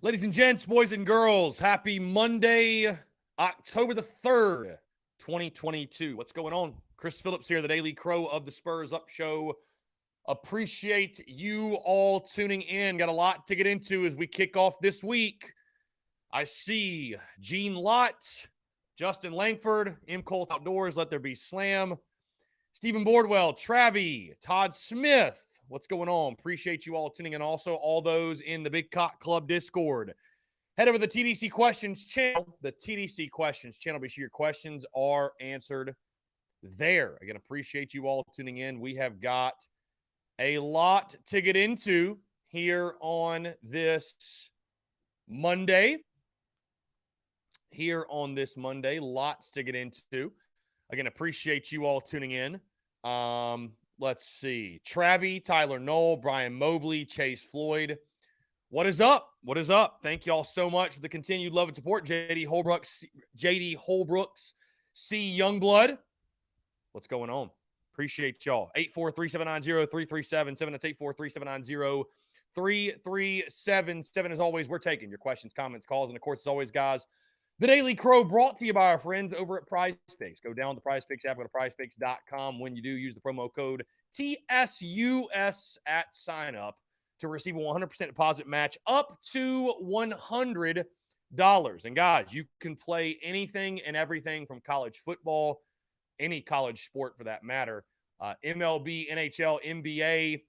Ladies and gents, boys and girls, happy Monday, October the 3rd, 2022. What's going on? Chris Phillips here, the Daily Crow of the Spurs Up Show. Appreciate you all tuning in. Got a lot to get into as we kick off this week. I see Gene Lott, Justin Langford, M. Colt Outdoors, Let There Be Slam, Stephen Boardwell, Travie, Todd Smith. What's going on? Appreciate you all tuning in. Also, all those in the Big Cock Club Discord. Head over to the TDC Questions channel. The TDC Questions channel. Be sure your questions are answered there. Again, appreciate you all tuning in. We have got a lot to get into here on this Monday. Lots to get into. Again, appreciate you all tuning in. Let's see. Travie, Tyler Knoll, Brian Mobley, Chase Floyd. What is up? What is up? Thank you all so much for the continued love and support. JD Holbrooks, C. Youngblood. What's going on? Appreciate y'all. 843-790-3377. That's 843-790-3377. As always, we're taking your questions, comments, calls, and of course, as always, guys, the Daily Crow brought to you by our friends over at PrizePicks. Go down to the PrizePicks app, go to prizepicks.com. When you do, use the promo code TSUS at sign up to receive a 100% deposit match up to $100. And guys, you can play anything and everything from college football, any college sport for that matter, MLB, NHL, NBA,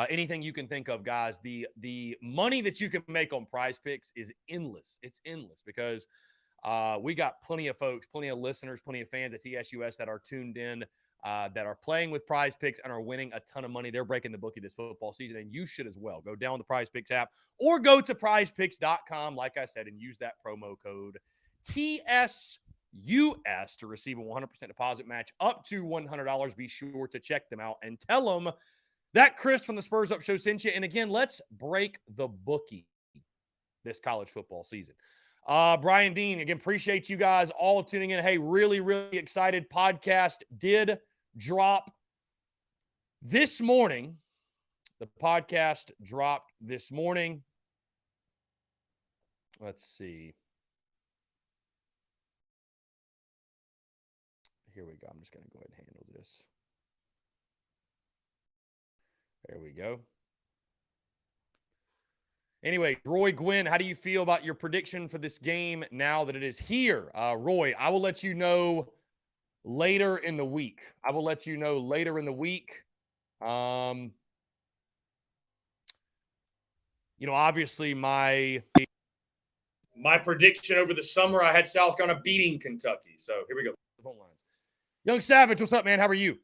anything you can think of, guys. The money that you can make on PrizePicks is endless. It's endless because we got plenty of folks, plenty of listeners, plenty of fans at TSUS that are tuned in, that are playing with PrizePicks and are winning a ton of money. They're breaking the bookie this football season, and you should as well. Go down the PrizePicks app or go to prizepicks.com, like I said, and use that promo code TSUS to receive a 100% deposit match up to $100. Be sure to check them out and tell them that Chris from the Spurs Up Show sent you. And again, let's break the bookie this college football season. Brian Dean, again, appreciate you guys all tuning in. Hey, really, really excited. Podcast did drop this morning. The podcast dropped this morning. Let's see. Here we go. I'm just going to go ahead and handle this. There we go. Anyway, Roy Gwynn, how do you feel about your prediction for this game now that it is here? Roy, I will let you know later in the week. Obviously my prediction over the summer, I had South Carolina beating Kentucky. So here we go. Young Savage, what's up, man? How are you?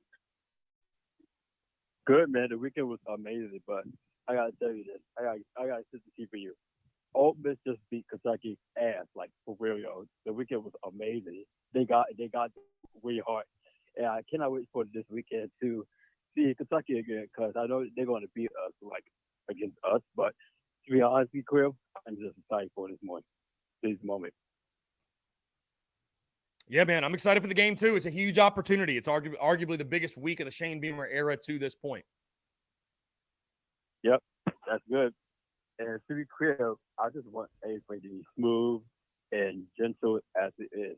Good, man. The weekend was amazing, but I gotta tell you this. I gotta sit to see for you. Ole Miss just beat Kentucky ass, like for real, yo. The weekend was amazing. They got really hard, and I cannot wait for this weekend to see Kentucky again because I know they're going to beat us like against us. But to be honest with you, Crib, I'm just excited for this moment. Yeah, man, I'm excited for the game too. It's a huge opportunity. It's arguably the biggest week of the Shane Beamer era to this point. Yep, that's good. And to be clear, I just want everything to be smooth and gentle as it is.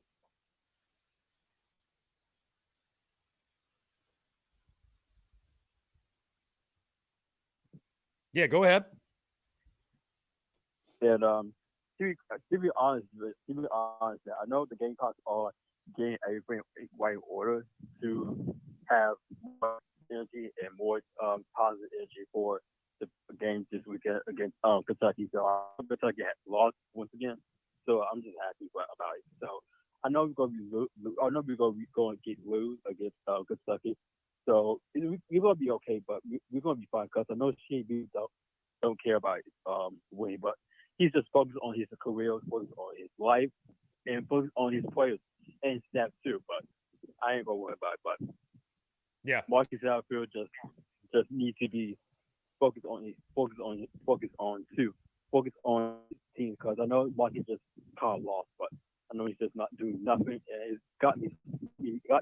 Yeah, go ahead. And to be honest, I know the Gamecocks are getting everything right in order to have more energy and more positive energy for the game this weekend against Kentucky. So Kentucky has lost once again. So I'm just happy about it. So I know we're going to get lose against Kentucky. So we're going to be okay, but we're going to be fine because I know she don't care about winning, but he's just focused on his career, focused on his life, and focused on his players and staff too. But I ain't gonna worry about it. But yeah, Marcus Outfield just needs to be focused on his team because I know Marcus just kind of lost, but I know he's just not doing nothing, and it's got me mad,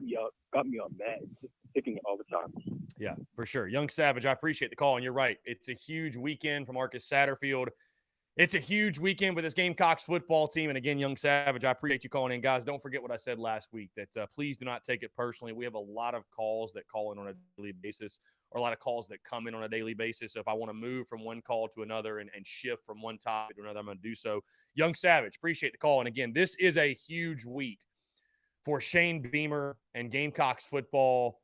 just thinking it all the time. Yeah, for sure. Young Savage, I appreciate the call, and you're right. It's a huge weekend for Marcus Satterfield. It's a huge weekend with this Gamecocks football team. And again, Young Savage, I appreciate you calling in. Guys, don't forget what I said last week, that please do not take it personally. We have a lot of calls that call in on a daily basis, or a lot of calls that come in on a daily basis. So if I want to move from one call to another and shift from one topic to another, I'm going to do so. Young Savage, appreciate the call. And again, this is a huge week for Shane Beamer and Gamecocks football.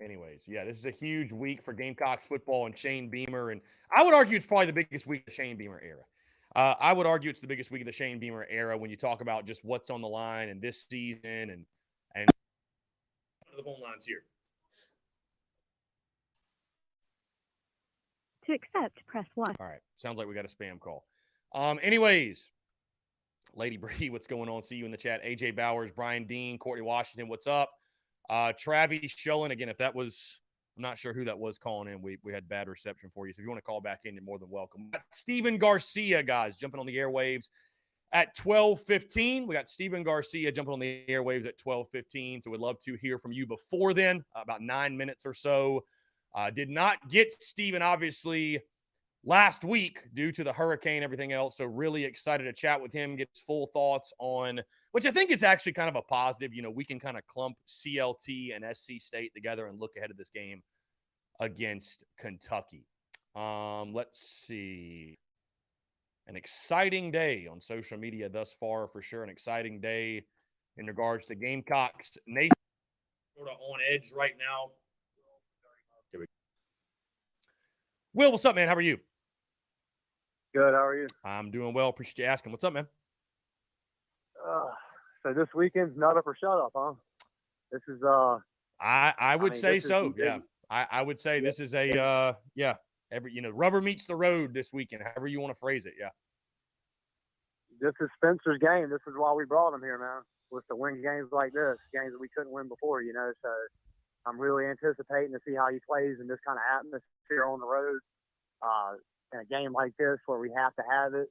Anyways, yeah, this is a huge week for Gamecocks football and Shane Beamer. And I would argue it's probably the biggest week of the Shane Beamer era. I would argue it's the biggest week of the Shane Beamer era when you talk about just what's on the line and this season and the phone lines here. To accept, press 1. All right. Sounds like we got a spam call. Anyways, Lady Bree, what's going on? See you in the chat. AJ Bowers, Brian Dean, Courtney Washington, what's up? Travis Shullen, again, if that was, I'm not sure who that was calling in. We had bad reception for you. So if you want to call back in, you're more than welcome. Stephen Garcia, guys, jumping on the airwaves at 12:15. We got Stephen Garcia jumping on the airwaves at 12:15. So we'd love to hear from you before then, about 9 minutes or so. Did not get Stephen, obviously, last week due to the hurricane, everything else. So really excited to chat with him, get his full thoughts on, which I think is actually kind of a positive. You know, we can kind of clump CLT and SC State together and look ahead of this game against Kentucky. Let's see. An exciting day on social media thus far, for sure. An exciting day in regards to Gamecocks Nation. Sort of on edge right now. Will, what's up, man? How are you? Good. How are you? I'm doing well. Appreciate you asking. What's up, man? So this weekend's not up or shut up, huh? This is I would say so. Yeah. weekend. I would say this is a rubber meets the road this weekend, however you want to phrase it. Yeah. This is Spencer's game. This is why we brought him here, man. Was to win games like this, games that we couldn't win before, you know. So I'm really anticipating to see how he plays in this kind of atmosphere on the road. In a game like this where we have to have it.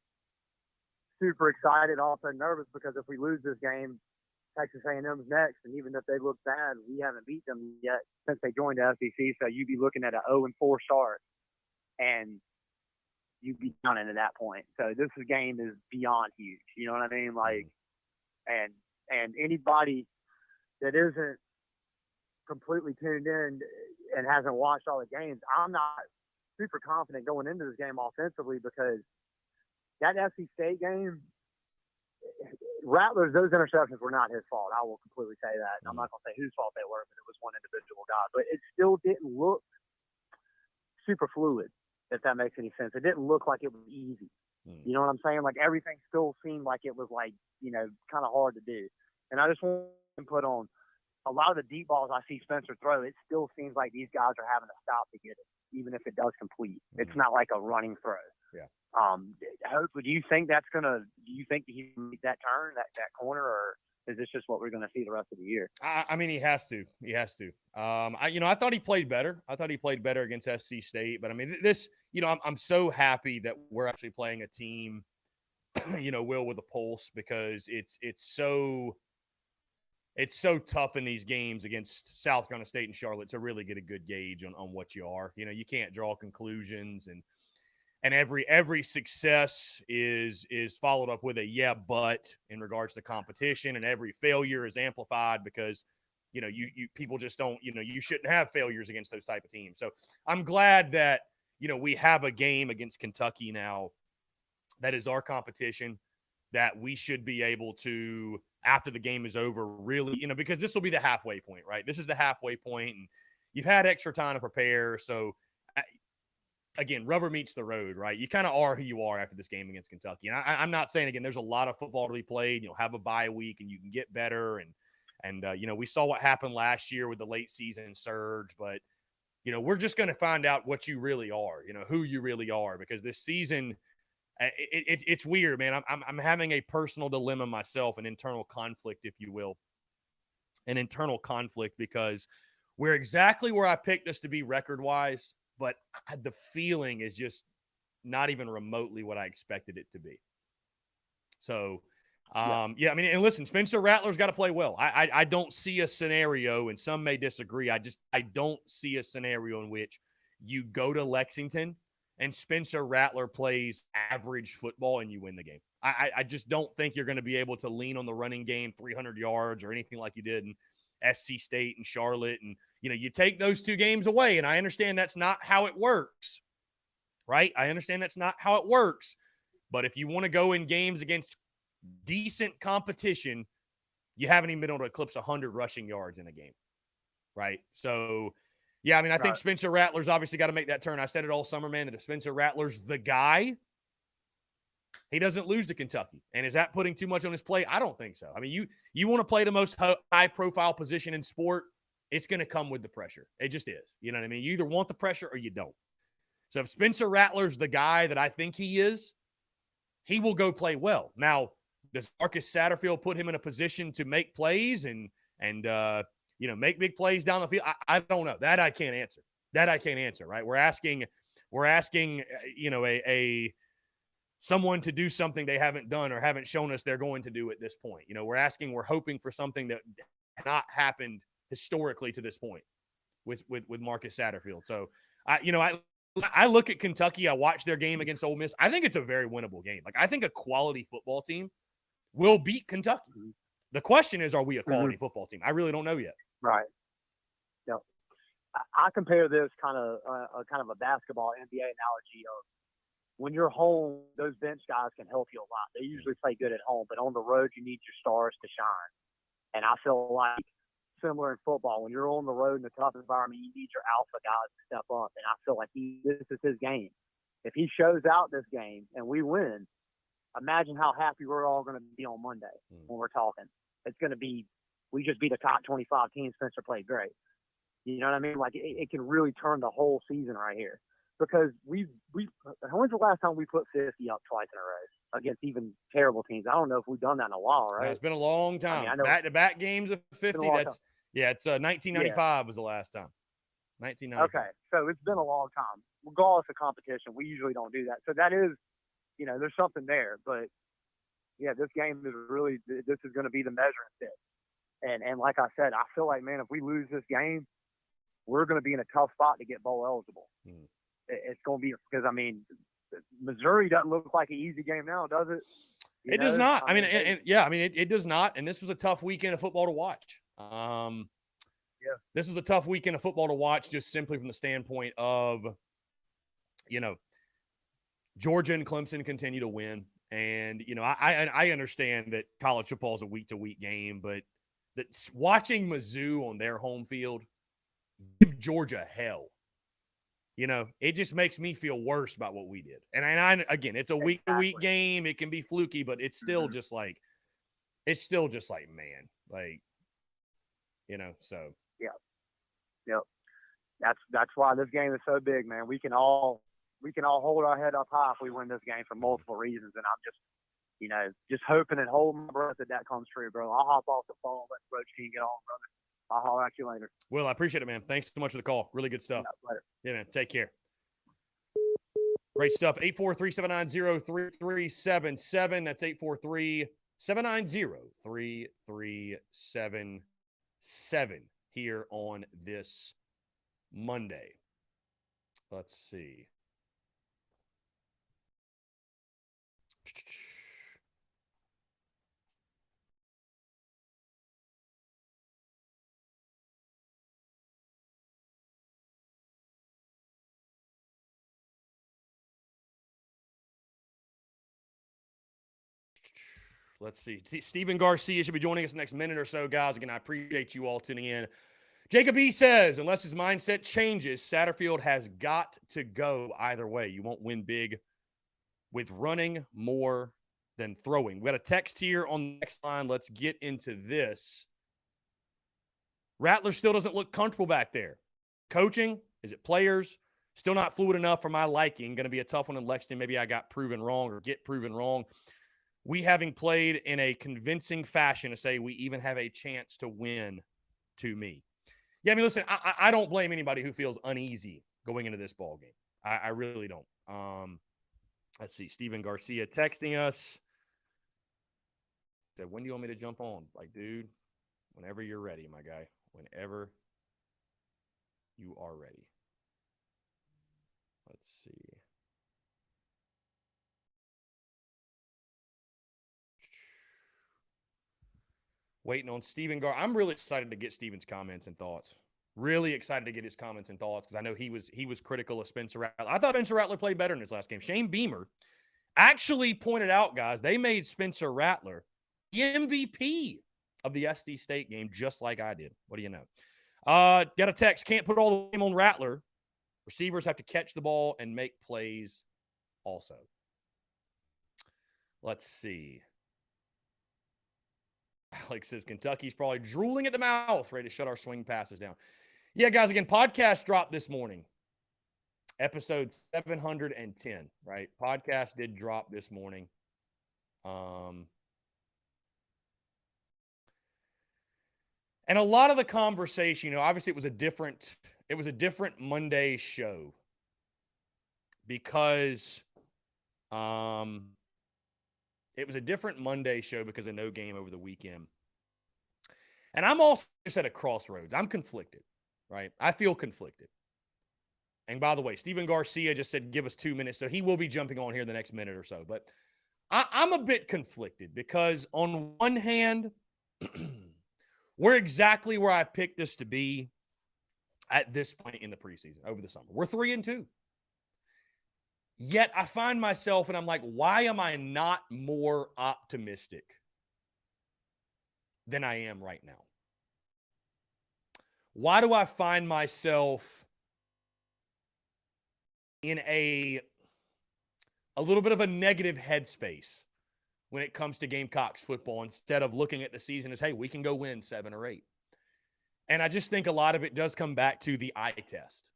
Super excited, also nervous because if we lose this game, Texas A&M's next, and even if they look bad, we haven't beat them yet since they joined the SEC. So you'd be looking at an 0-4 start, and you'd be done at that point. So this game is beyond huge. You know what I mean? Like, and anybody that isn't completely tuned in and hasn't watched all the games, I'm not super confident going into this game offensively because that SC State game, Rattlers, those interceptions were not his fault. I will completely say that. I'm not going to say whose fault they were, but it was one individual guy. But it still didn't look super fluid, if that makes any sense. It didn't look like it was easy. You know what I'm saying? Like everything still seemed like it was like, you know, kind of hard to do. And I just want to put on a lot of the deep balls I see Spencer throw, it still seems like these guys are having to stop to get it, even if it does complete. It's not like a running throw. Yeah. Hopefully, do you think he can make that turn, that corner, or is this just what we're going to see the rest of the year? I mean, he has to. He has to. I thought he played better. I thought he played better against SC State. But, I mean, this, I'm so happy that we're actually playing a team, Will, with a pulse because it's so tough in these games against South Carolina State and Charlotte to really get a good gauge on what you are. You can't draw conclusions and every success is followed up with a yeah, but in regards to competition, and every failure is amplified because you people just don't, you shouldn't have failures against those type of teams. So I'm glad that we have a game against Kentucky now that is our competition that we should be able to, after the game is over, really, because this will be the halfway point, right? This is the halfway point, and you've had extra time to prepare. So again, rubber meets the road, right? You kind of are who you are after this game against Kentucky. And I'm not saying, again, there's a lot of football to be played. You'll have a bye week and you can get better. And we saw what happened last year with the late season surge. But, we're just going to find out what you really are, who you really are. Because this season, it's weird, man. I'm having a personal dilemma myself, an internal conflict, if you will. An internal conflict because we're exactly where I picked us to be record-wise. But the feeling is just not even remotely what I expected it to be. So, I mean, and listen, Spencer Rattler's got to play well. I don't see a scenario, and some may disagree. I don't see a scenario in which you go to Lexington and Spencer Rattler plays average football and you win the game. I just don't think you're going to be able to lean on the running game 300 yards or anything like you did in SC State and Charlotte. And, you take those two games away, and I understand that's not how it works, right? I understand that's not how it works. But if you want to go in games against decent competition, you haven't even been able to eclipse 100 rushing yards in a game, right? So, yeah, I mean, I think Spencer Rattler's obviously got to make that turn. I said it all summer, man, that if Spencer Rattler's the guy, he doesn't lose to Kentucky. And is that putting too much on his plate? I don't think so. I mean, you want to play the most high-profile position in sport, it's going to come with the pressure. It just is. You know what I mean? You either want the pressure or you don't. So if Spencer Rattler's the guy that I think he is, he will go play well. Now, does Marcus Satterfield put him in a position to make plays and make big plays down the field? I don't know. That I can't answer. Right? We're asking, someone to do something they haven't done or haven't shown us they're going to do at this point. We're hoping for something that has not happened historically to this point with Marcus Satterfield. So I look at Kentucky. I watch their game against Ole Miss. I think it's a very winnable game. Like, I think a quality football team will beat Kentucky. The question is, are we a quality football team? I really don't know yet. Right. Yeah. I compare this kind of a basketball NBA analogy of when you're home, those bench guys can help you a lot. They usually play good at home, but on the road, you need your stars to shine. And I feel like similar in football. When you're on the road in a tough environment, you need your alpha guys to step up. And I feel like this is his game. If he shows out this game and we win, imagine how happy we're all going to be on Monday when we're talking. It's going to be, we just beat a top 25 team. Spencer played great. You know what I mean? Like, it can really turn the whole season right here. Because when's the last time we put 50 up twice in a row against even terrible teams? I don't know if we've done that in a while, right? No, it's been a long time. I mean, back-to-back games of 50. It's 1995 was the last time. 1995. Okay, so it's been a long time. Regardless of competition, we usually don't do that. So that is, there's something there. But yeah, this game is this is going to be the measuring stick. And like I said, I feel like, man, if we lose this game, we're going to be in a tough spot to get bowl eligible. It's going to be because, I mean, Missouri doesn't look like an easy game now, does it? It does not. It does not. And this was a tough weekend of football to watch. This was a tough weekend of football to watch, just simply from the standpoint of, Georgia and Clemson continue to win. And, I understand that college football is a week-to-week game, but watching Mizzou on their home field give Georgia hell. It just makes me feel worse about what we did. And again, it's a week-to-week game. It can be fluky, but it's still just like, man, like, so. Yeah. Yep. That's why this game is so big, man. We can all hold our head up high if we win this game for multiple reasons. And I'm just hoping and holding my breath that comes true, bro. I'll hop off the phone, let Roach King get on, brother. I'll holler at you later. Will, I appreciate it, man. Thanks so much for the call. Really good stuff. Yeah, later. Yeah, man. Take care. Great stuff. 843-790-3377. That's 843-790-3377 here on this Monday. Let's see. Let's see. Stephen Garcia should be joining us next minute or so, guys. Again, I appreciate you all tuning in. Jacob E. says, unless his mindset changes, Satterfield has got to go either way. You won't win big with running more than throwing. We got a text here on the next line. Let's get into this. Rattler still doesn't look comfortable back there. Coaching? Is it players? Still not fluid enough for my liking. Going to be a tough one in Lexington. Maybe I got proven wrong or get proven wrong. We having played in a convincing fashion to say we even have a chance to win, to me. Yeah, I mean, listen, I don't blame anybody who feels uneasy going into this ball game. I really don't. Let's see. Stephen Garcia texting us. Said, when do you want me to jump on? Like, dude, whenever you're ready, my guy. Whenever you are ready. Let's see. Waiting on Stephen Garcia. I'm really excited to get Stephen's comments and thoughts. Really excited to get his comments and thoughts because I know he was critical of Spencer Rattler. I thought Spencer Rattler played better in his last game. Shane Beamer actually pointed out, guys, they made Spencer Rattler the MVP of the SC State game, just like I did. What do you know? Got a text. Can't put all the blame on Rattler. Receivers have to catch the ball and make plays also. Let's see. Alex says Kentucky's probably drooling at the mouth, ready to shut our swing passes down. Yeah, guys, again, podcast dropped this morning. Episode 710, right? Podcast did drop this morning. And a lot of the conversation, obviously it was a different Monday show because it was a different Monday show because of no game over the weekend. And I'm also just at a crossroads. I'm conflicted, right? I feel conflicted. And by the way, Stephen Garcia just said, give us 2 minutes. So he will be jumping on here the next minute or so. But I'm a bit conflicted because on one hand, we're exactly where I picked us to be at this point in the preseason over the summer. We're 3-2. Yet I find myself and I'm like, why am I not more optimistic than I am right now? Why do I find myself in a little bit of a negative headspace when it comes to Gamecocks football instead of looking at the season as, hey, we can go win 7 or 8? And I just think a lot of it does come back to the eye test.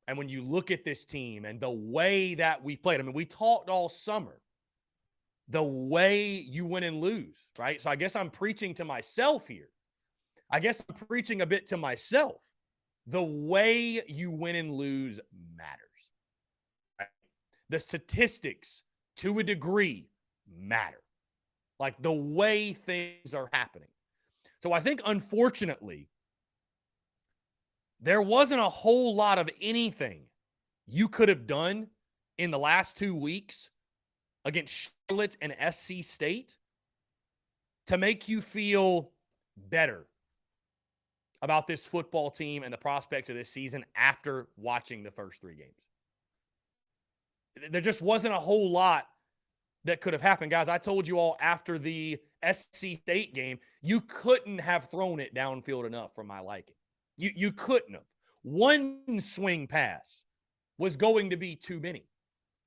And when you look at this team and the way that we played, I mean, we talked all summer, the way you win and lose, right? So I guess I'm preaching to myself here. I guess I'm preaching a bit to myself. The way you win and lose matters. Right? The statistics, to a degree, matter. Like the way things are happening. So I think, unfortunately, there wasn't a whole lot of anything you could have done in the last 2 weeks against Charlotte and SC State to make you feel better about this football team and the prospects of this season after watching the first 3 games. There just wasn't a whole lot that could have happened. Guys, I told you all after the SC State game, you couldn't have thrown it downfield enough for my liking. You couldn't have. One swing pass was going to be too many,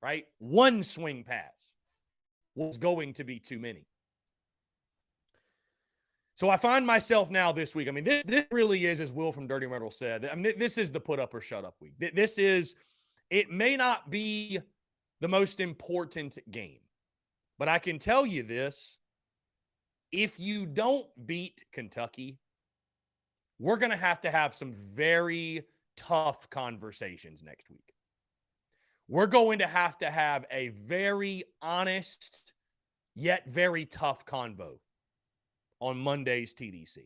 right? One swing pass was going to be too many. So I find myself now this week, I mean, this really is, as Will from Dirty Metal said, I mean, this is the put up or shut up week. This is, it may not be the most important game, but I can tell you this, if you don't beat Kentucky, we're going to have some very tough conversations next week. We're going to have a very honest, yet very tough convo on Monday's TDC.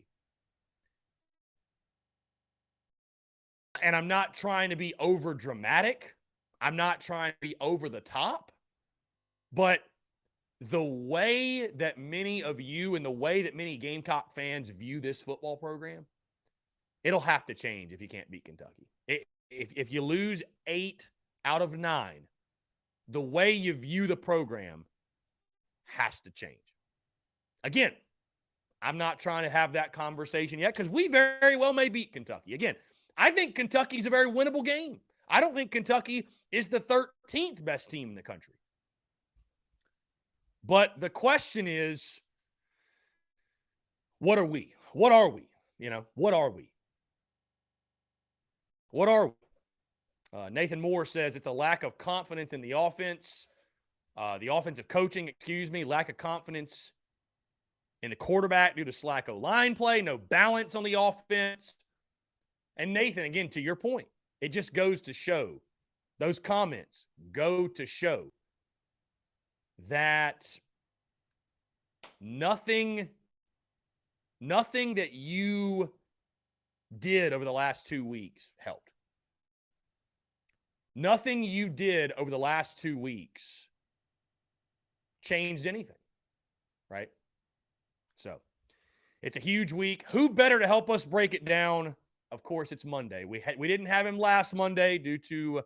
And I'm not trying to be over dramatic. I'm not trying to be over the top. But the way that many of you and the way that many Gamecock fans view this football program, it'll have to change if you can't beat Kentucky. If you lose 8 out of 9, the way you view the program has to change. Again, I'm not trying to have that conversation yet because we very well may beat Kentucky. Again, I think Kentucky's a very winnable game. I don't think Kentucky is the 13th best team in the country. But the question is, what are we? What are we? What are we? What are we? Nathan Moore says it's a lack of confidence in the offense, the offensive coaching, lack of confidence in the quarterback due to slack O-line play, no balance on the offense. And Nathan, again, to your point, it just goes to show, those comments go to show that nothing that you did over the last 2 weeks helped. nothing you did over the last 2 weeks changed anything, right? So it's a huge week. Who better to help us break it down? Of course, it's Monday. We didn't have him last Monday due to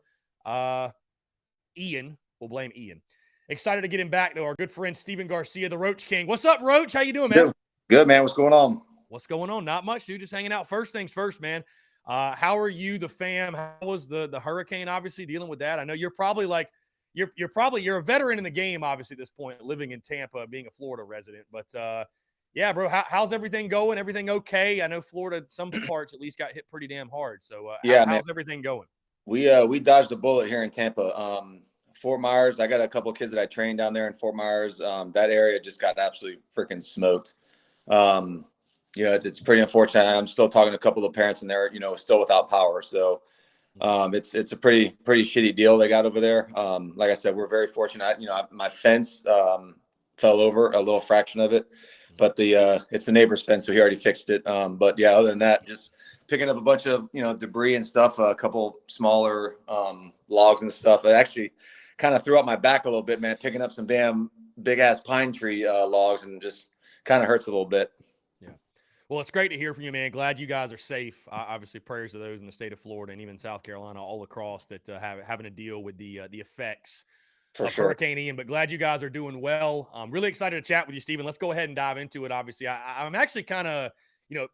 Ian. We'll blame Ian. Excited to get him back, though. Our good friend Stephen Garcia, the Roach King. What's up, Roach? How you doing, man? Good, man. What's going on? What's going on? Not much, dude. Just hanging out. First things first, man. How are you, the fam? How was the hurricane? Obviously, dealing with that. I know you're probably like you're a veteran in the game, obviously, at this point, living in Tampa, being a Florida resident. But yeah, bro, how's everything going? Everything okay? I know Florida, some parts at least got hit pretty damn hard. So how's everything going? We dodged a bullet here in Tampa. Fort Myers, I got a couple of kids that I trained down there in Fort Myers. That area just got absolutely freaking smoked. It's pretty unfortunate. I'm still talking to a couple of parents, and they're, still without power. So it's a pretty shitty deal they got over there. Like I said, we're very fortunate. My fence fell over, a little fraction of it, but it's the neighbor's fence, so he already fixed it. But yeah, other than that, just picking up a bunch of, debris and stuff, a couple smaller logs and stuff. It actually kind of threw out my back a little bit, man, picking up some damn big ass pine tree logs, and just kind of hurts a little bit. Yeah. Well, it's great to hear from you, man. Glad you guys are safe. Obviously, prayers to those in the state of Florida and even South Carolina, all across that having to deal with the effects of Hurricane Ian. But glad you guys are doing well. I'm really excited to chat with you, Stephen. Let's go ahead and dive into it. Obviously, I'm actually kind of,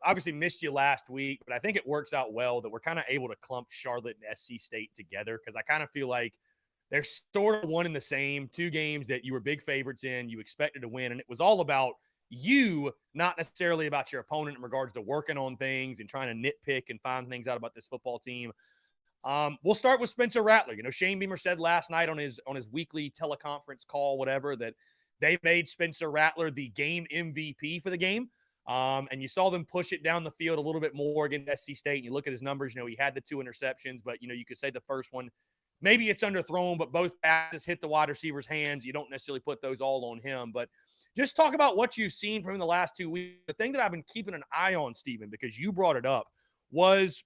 obviously missed you last week, but I think it works out well that we're kind of able to clump Charlotte and SC State together, because I kind of feel like they're sort of one and the same. Two games that you were big favorites in, you expected to win, and it was all about you, not necessarily about your opponent in regards to working on things and trying to nitpick and find things out about this football team. We'll start with Spencer Rattler. Shane Beamer said last night on his weekly teleconference call, whatever, that they made Spencer Rattler the game MVP for the game. And you saw them push it down the field a little bit more against SC State. And you look at his numbers, he had the 2 interceptions, but, you could say the first one, maybe it's underthrown, but both passes hit the wide receiver's hands. You don't necessarily put those all on him. But just talk about what you've seen from him the last 2 weeks. The thing that I've been keeping an eye on, Stephen, because you brought it up, was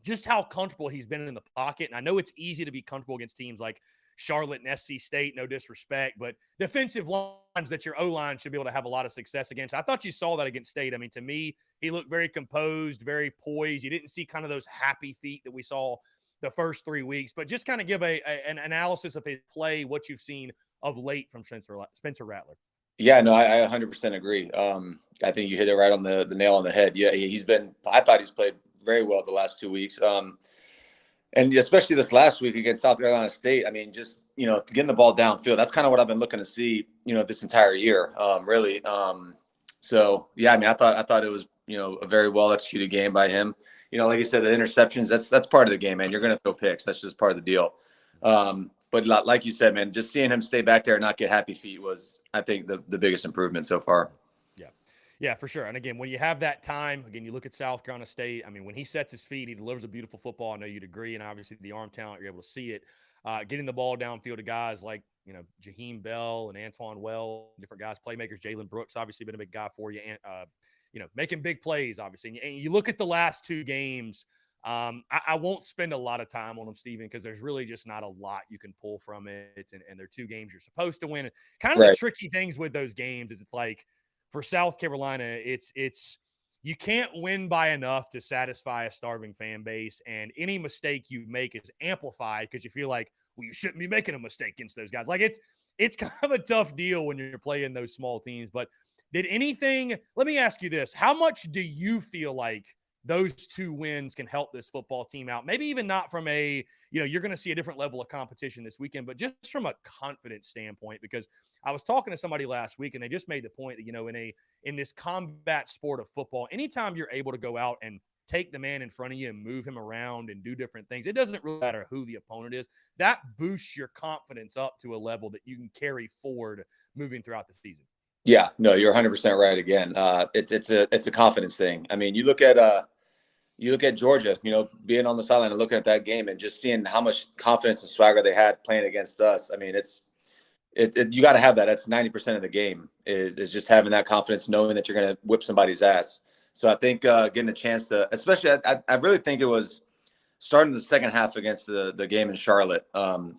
just how comfortable he's been in the pocket. And I know it's easy to be comfortable against teams like Charlotte and SC State, no disrespect, but defensive lines that your O-line should be able to have a lot of success against. I thought you saw that against State. I mean, to me, he looked very composed, very poised. You didn't see kind of those happy feet that we saw the first 3 weeks, but just kind of give an analysis of his play, what you've seen of late from Spencer Rattler. Yeah, no, I 100% agree. I think you hit it right on the nail on the head. Yeah, I thought he's played very well the last 2 weeks. And especially this last week against South Carolina State. I mean, just, getting the ball downfield, that's kind of what I've been looking to see, this entire year, really. So yeah, I mean, I thought it was, a very well executed game by him. Like you said, the interceptions, that's part of the game, man. You're going to throw picks. That's just part of the deal. But like you said, man, just seeing him stay back there and not get happy feet was, I think, the biggest improvement so far. Yeah, for sure. And again, when you have that time, again, you look at South Carolina State. I mean, when he sets his feet, he delivers a beautiful football. I know you'd agree. And obviously the arm talent, you're able to see it. Getting the ball downfield to guys like, Jaheim Bell and Antoine Wells, different guys, playmakers. Jalen Brooks, obviously been a big guy for you. And, making big plays, obviously. And you look at the last 2 games, I won't spend a lot of time on them, Stephen, because there's really just not a lot you can pull from it. And they're 2 games you're supposed to win. Kind of the tricky things with those games is it's like, for South Carolina, it's you can't win by enough to satisfy a starving fan base, and any mistake you make is amplified because you feel like, well, you shouldn't be making a mistake against those guys. Like it's kind of a tough deal when you're playing those small teams. But let me ask you this: how much do you feel like those 2 wins can help this football team out? Maybe even not from you're going to see a different level of competition this weekend, but just from a confidence standpoint, because I was talking to somebody last week and they just made the point that, in this combat sport of football, anytime you're able to go out and take the man in front of you and move him around and do different things, it doesn't really matter who the opponent is. That boosts your confidence up to a level that you can carry forward moving throughout the season. Yeah, no, you're 100% right. Again, it's a confidence thing. I mean, you look at Georgia, being on the sideline and looking at that game and just seeing how much confidence and swagger they had playing against us. I mean, you got to have that. That's 90% of the game is just having that confidence, knowing that you're going to whip somebody's ass. So I think getting a chance to, especially, I really think it was starting the second half against the game in Charlotte,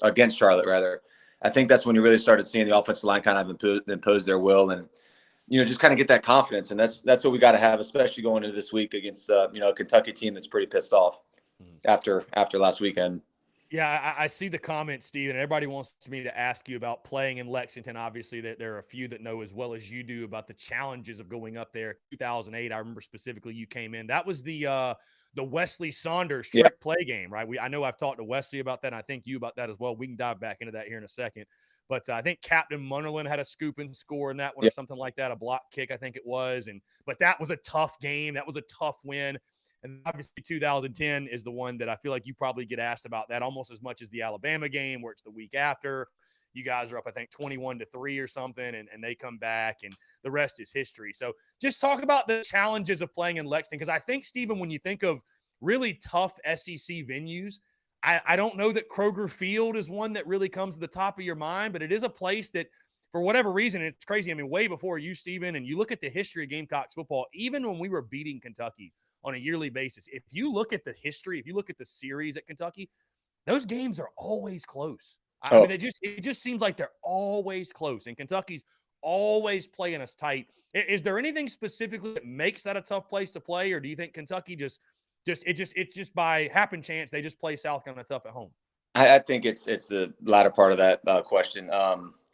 against Charlotte rather. I think that's when you really started seeing the offensive line kind of impose their will and, just kind of get that confidence. And that's what we got to have, especially going into this week against, a Kentucky team that's pretty pissed off after last weekend. Yeah, I see the comments, Steve, and everybody wants me to ask you about playing in Lexington. Obviously, that there are a few that know as well as you do about the challenges of going up there. 2008, I remember specifically you came in. That was the Wesley Saunders trick play game, right? I know I've talked to Wesley about that, and I think you about that as well. We can dive back into that here in a second. But I think Captain Munnerlin had a scoop and score in that one or something like that, a block kick, I think it was. But that was a tough game. That was a tough win. And obviously 2010 is the one that I feel like you probably get asked about that almost as much as the Alabama game where it's the week after. You guys are up, I think, 21-3 or something, and they come back, and the rest is history. So just talk about the challenges of playing in Lexington, because I think, Stephen, when you think of really tough SEC venues, I don't know that Kroger Field is one that really comes to the top of your mind, but it is a place that, for whatever reason, it's crazy. I mean, way before you, Stephen, and you look at the history of Gamecocks football, even when we were beating Kentucky on a yearly basis. If you look at the history, if you look at the series at Kentucky, those games are always close. I mean, it just seems like they're always close, and Kentucky's always playing us tight. Is there anything specifically that makes that a tough place to play, or do you think Kentucky it's just by happen chance they just play South Carolina tough at home? I think it's the latter part of that question.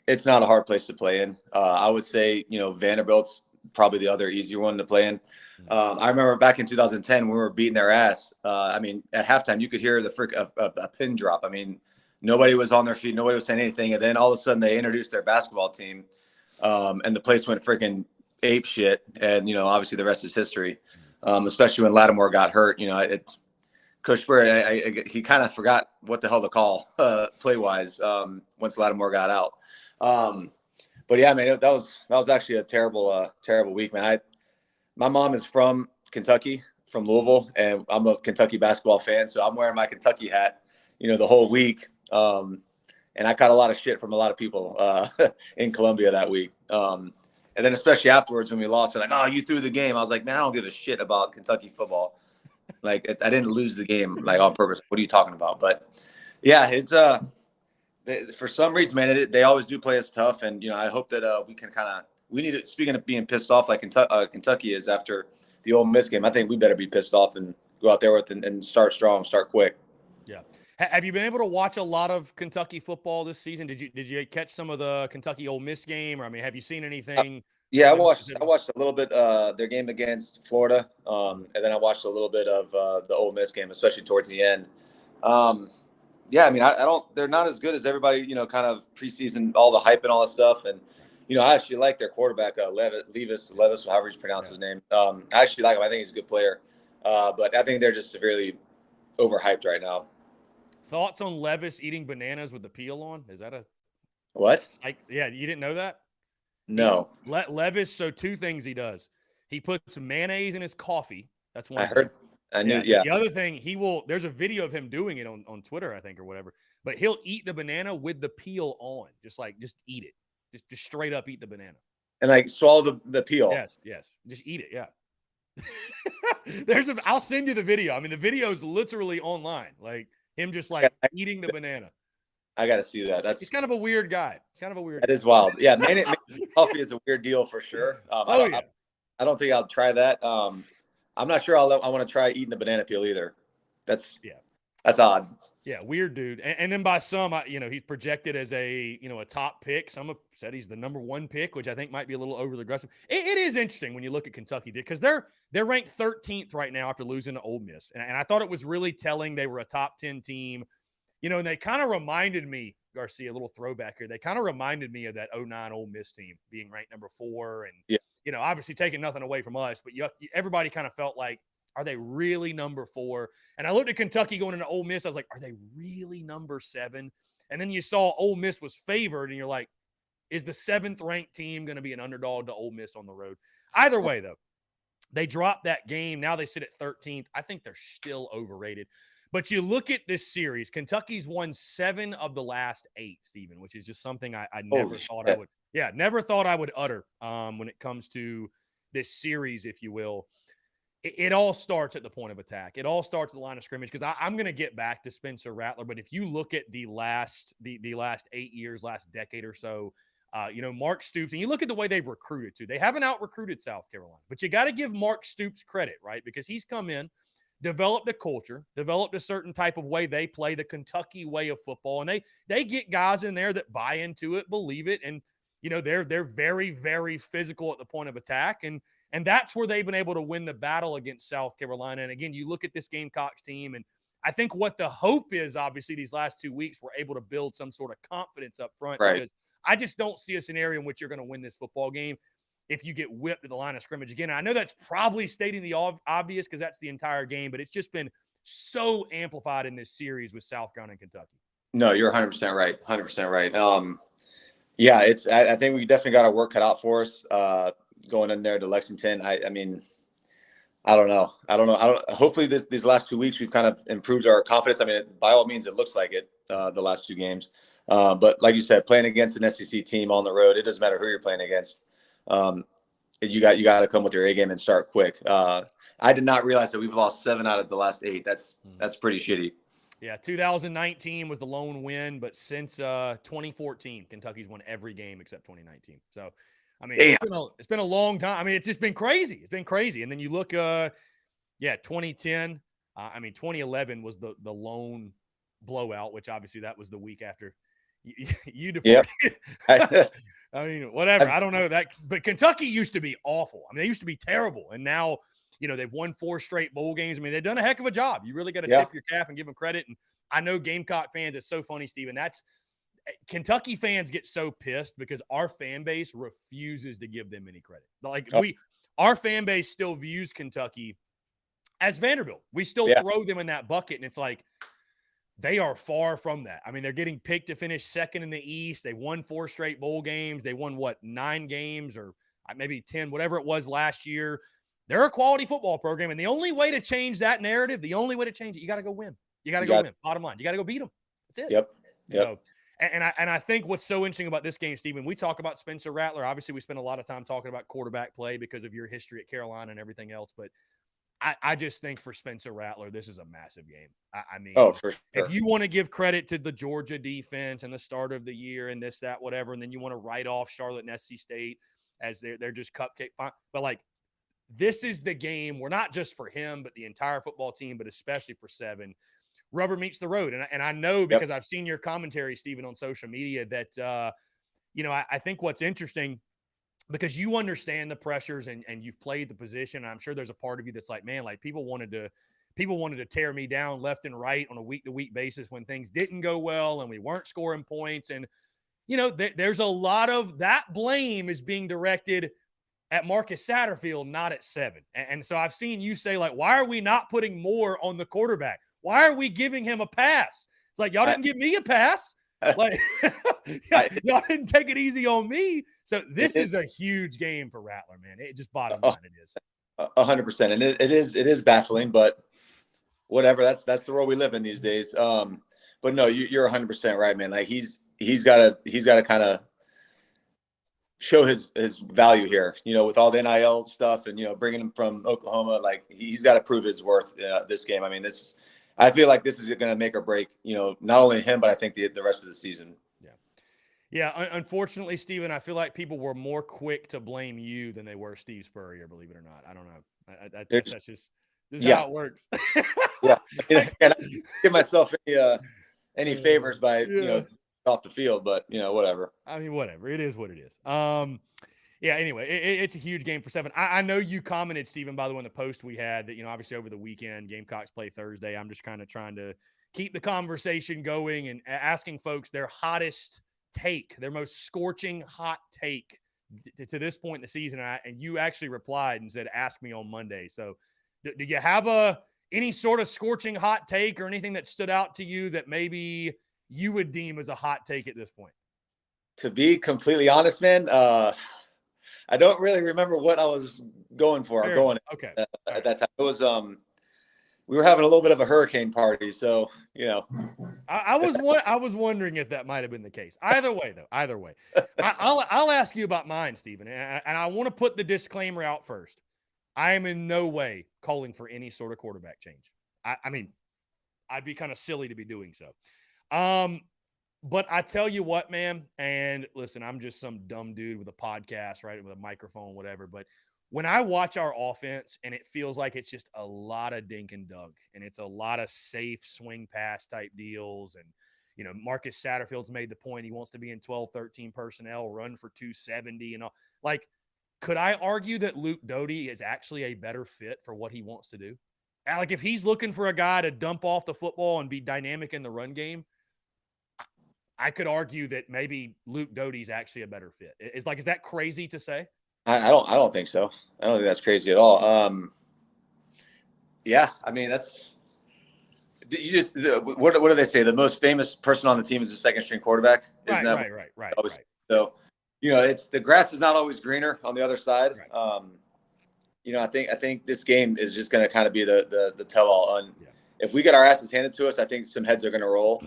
It's not a hard place to play in. I would say, Vanderbilt's probably the other easier one to play in. I remember back in 2010 when we were beating their ass. I mean, at halftime, you could hear a pin drop. I mean, nobody was on their feet. Nobody was saying anything. And then all of a sudden they introduced their basketball team, and the place went freaking ape shit. And, obviously the rest is history, especially when Lattimore got hurt. Cushbury, he kind of forgot what the hell to call play-wise once Lattimore got out. But, yeah, man, that was actually a terrible week, man. My mom is from Kentucky, from Louisville, and I'm a Kentucky basketball fan, so I'm wearing my Kentucky hat, the whole week. And I caught a lot of shit from a lot of people in Columbia that week. And then especially afterwards when we lost, they're like, "Oh, you threw the game." I was like, "Man, I don't give a shit about Kentucky football. Like, I didn't lose the game like on purpose. What are you talking about?" But yeah, it's for some reason, man, they always do play us tough, and I hope that we can we need to. Speaking of being pissed off like Kentucky is after the Ole Miss game, I think we better be pissed off and go out there and start strong, start quick. Yeah. Have you been able to watch a lot of Kentucky football this season? Did you catch some of the Kentucky Ole Miss game, or I mean, have you seen anything? Yeah, I watched a little bit their game against Florida, and then I watched a little bit of the Ole Miss game, especially towards the end. Yeah, I mean, I don't. They're not as good as everybody, kind of preseason, all the hype and all that stuff, and I actually like their quarterback, Levis, however you pronounce his name. I actually like him. I think he's a good player, but I think they're just severely overhyped right now. Thoughts on Levis eating bananas with the peel on? Is that a what? Yeah, you didn't know that? No. Levis. So two things he does. He puts mayonnaise in his coffee. That's one. I heard. I knew. Yeah. The other thing, there's a video of him doing it on Twitter, I think, or whatever. But he'll eat the banana with the peel on, just eat it. Just straight up eat the banana. And swallow the peel. Yes. Just eat it. Yeah. I'll send you the video. I mean, the video is literally online. Like him just eating the banana. I got to see that. He's kind of a weird guy. That is wild. Yeah. Coffee is a weird deal for sure. I don't think I'll try that. I'm not sure I want to try eating the banana peel either. That's odd. Yeah, weird dude. And then by some, he's projected as a top pick. Some have said he's the number 1 pick, which I think might be a little over the aggressive. It is interesting when you look at Kentucky because they're ranked 13th right now after losing to Ole Miss. And I thought it was really telling they were a top 10 team. And they kind of reminded me, Garcia, a little throwback here. They kind of reminded me of that 09 Ole Miss team being ranked number 4 and, obviously taking nothing away from us, but everybody kind of felt like, are they really number 4? And I looked at Kentucky going into Ole Miss. I was like, are they really number 7? And then you saw Ole Miss was favored, and you're like, is the 7th ranked team going to be an underdog to Ole Miss on the road? Either way, though, they dropped that game. Now they sit at 13th. I think they're still overrated. But you look at this series, Kentucky's won 7 of the last 8, Stephen, which is just something I never thought I would. Yeah, never thought I would utter when it comes to this series, if you will. it all starts at the point of attack. It all starts at the line of scrimmage, because I'm going to get back to Spencer Rattler. But if you look at the last 8 years, last decade or so, Mark Stoops, and you look at the way they've recruited too. They haven't out-recruited South Carolina, but you got to give Mark Stoops credit, right? Because he's come in, developed a culture, developed a certain type of way they play, the Kentucky way of football, and they get guys in there that buy into it, believe it, and they're very, very physical at the point of attack, and that's where they've been able to win the battle against South Carolina. And again, you look at this Gamecocks team, and I think what the hope is, obviously, these last 2 weeks, we're able to build some sort of confidence up front, Right. because I just don't see a scenario in which you're going to win this football game if you get whipped at the line of scrimmage again. And I know that's probably stating the obvious, because that's the entire game, but it's just been so amplified in this series with South Carolina and Kentucky. No, you're 100% right. 100% right. Yeah, I think we definitely got our work cut out for us going in there to Lexington. I mean, I don't know. Hopefully these last 2 weeks we've kind of improved our confidence. I mean, by all means, it looks like it the last 2 games. But like you said, playing against an SEC team on the road, it doesn't matter who you're playing against. You got to come with your A game and start quick. I did not realize that we've lost 7 out of the last 8. That's pretty shitty. Yeah, 2019 was the lone win, but since 2014, Kentucky's won every game except 2019. So, I mean, it's been a long time. I mean, it's just been crazy. It's been crazy. And then you look, 2010. 2011 was the lone blowout, which obviously that was the week after you departed. Yep. I mean, whatever. I don't know that, but Kentucky used to be awful. I mean, they used to be terrible, and now they've won 4 straight bowl games. I mean, they've done a heck of a job. You really got to tip your cap and give them credit. And I know Gamecock fans, it's so funny, Stephen. Kentucky fans get so pissed because our fan base refuses to give them any credit. Like our fan base still views Kentucky as Vanderbilt. We still throw them in that bucket, and it's like they are far from that. I mean, they're getting picked to finish second in the East. They won 4 straight bowl games. They won 9 games or maybe 10, whatever it was last year. They're a quality football program, and the only way to change that narrative, the only way to change it, you got to go win. You got to go win. Bottom line, you got to go beat them. That's it. Yep. So, and I think what's so interesting about this game, Stephen, we talk about Spencer Rattler. Obviously, we spend a lot of time talking about quarterback play because of your history at Carolina and everything else. But I just think for Spencer Rattler, this is a massive game. I mean, for sure. If you want to give credit to the Georgia defense and the start of the year and this, that, whatever, and then you want to write off Charlotte and SC State as they're just cupcake fine. But like, this is the game where not just for him, but the entire football team, but especially for Seven, rubber meets the road. And I know because I've seen your commentary, Stephen, on social media that, I think what's interesting, because you understand the pressures and you've played the position. And I'm sure there's a part of you that's like, man, like people wanted to tear me down left and right on a week-to-week basis when things didn't go well and we weren't scoring points. And, there's a lot of that blame is being directed at Marcus Satterfield, not at Seven. And so I've seen you say, like, why are we not putting more on the quarterback? Why are we giving him a pass? It's like, y'all didn't give me a pass. Like, y'all didn't take it easy on me. So this is a huge game for Rattler, man. It just bottom line it is. 100%. And it is baffling, but whatever. That's the world we live in these days. But no, you're 100% right, man. Like he's got to kind of show his value here, with all the NIL stuff and, bringing him from Oklahoma. Like he's got to prove his worth this game. I mean, I feel like this is going to make or break, not only him, but I think the rest of the season. Yeah. Unfortunately, Stephen, I feel like people were more quick to blame you than they were Steve Spurrier, believe it or not. I don't know. I guess that's just how it works. Yeah. And I give myself any favors by, off the field, but whatever. I mean, whatever. It is what it is. Anyway, it's a huge game for Seven. I know you commented, Stephen, by the way, in the post we had that, obviously over the weekend, Gamecocks play Thursday. I'm just kind of trying to keep the conversation going and asking folks their hottest take, their most scorching hot take to this point in the season. And you actually replied and said, ask me on Monday. So do you have any sort of scorching hot take or anything that stood out to you that maybe you would deem as a hot take at this point? To be completely honest, man, I don't really remember what I was going for. At that time. It was we were having a little bit of a hurricane party, so I was wondering if that might have been the case. Either way, I'll ask you about mine, Stephen, and I want to put the disclaimer out first. I am in no way calling for any sort of quarterback change. I mean, I'd be kind of silly to be doing so. But I tell you what, man, and listen, I'm just some dumb dude with a podcast, right, with a microphone, whatever. But when I watch our offense and it feels like it's just a lot of dink and dunk and it's a lot of safe swing pass type deals. And, you know, Marcus Satterfield's made the point he wants to be in 12, 13 personnel, run for 270 and all. Like, could I argue that Luke Doty is actually a better fit for what he wants to do? Like, if he's looking for a guy to dump off the football and be dynamic in the run game, I could argue that maybe Luke Doty's actually a better fit. Is that crazy to say? I don't think so. I don't think that's crazy at all. Yeah, I mean, what do they say? The most famous person on the team is the second string quarterback. Right. So, you know, it's the grass is not always greener on the other side. Right. You know, I think this game is just going to kind of be the tell all on. Yeah. If we get our asses handed to us, I think some heads are going to roll,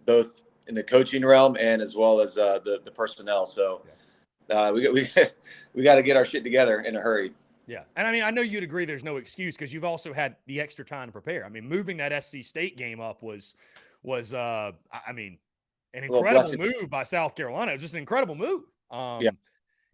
both in the coaching realm and as well as the personnel. So we got to get our shit together in a hurry. Yeah, and I mean, I know you'd agree there's no excuse because you've also had the extra time to prepare. I mean, moving that SC State game up was I mean, an incredible move by South Carolina. It was just an incredible move.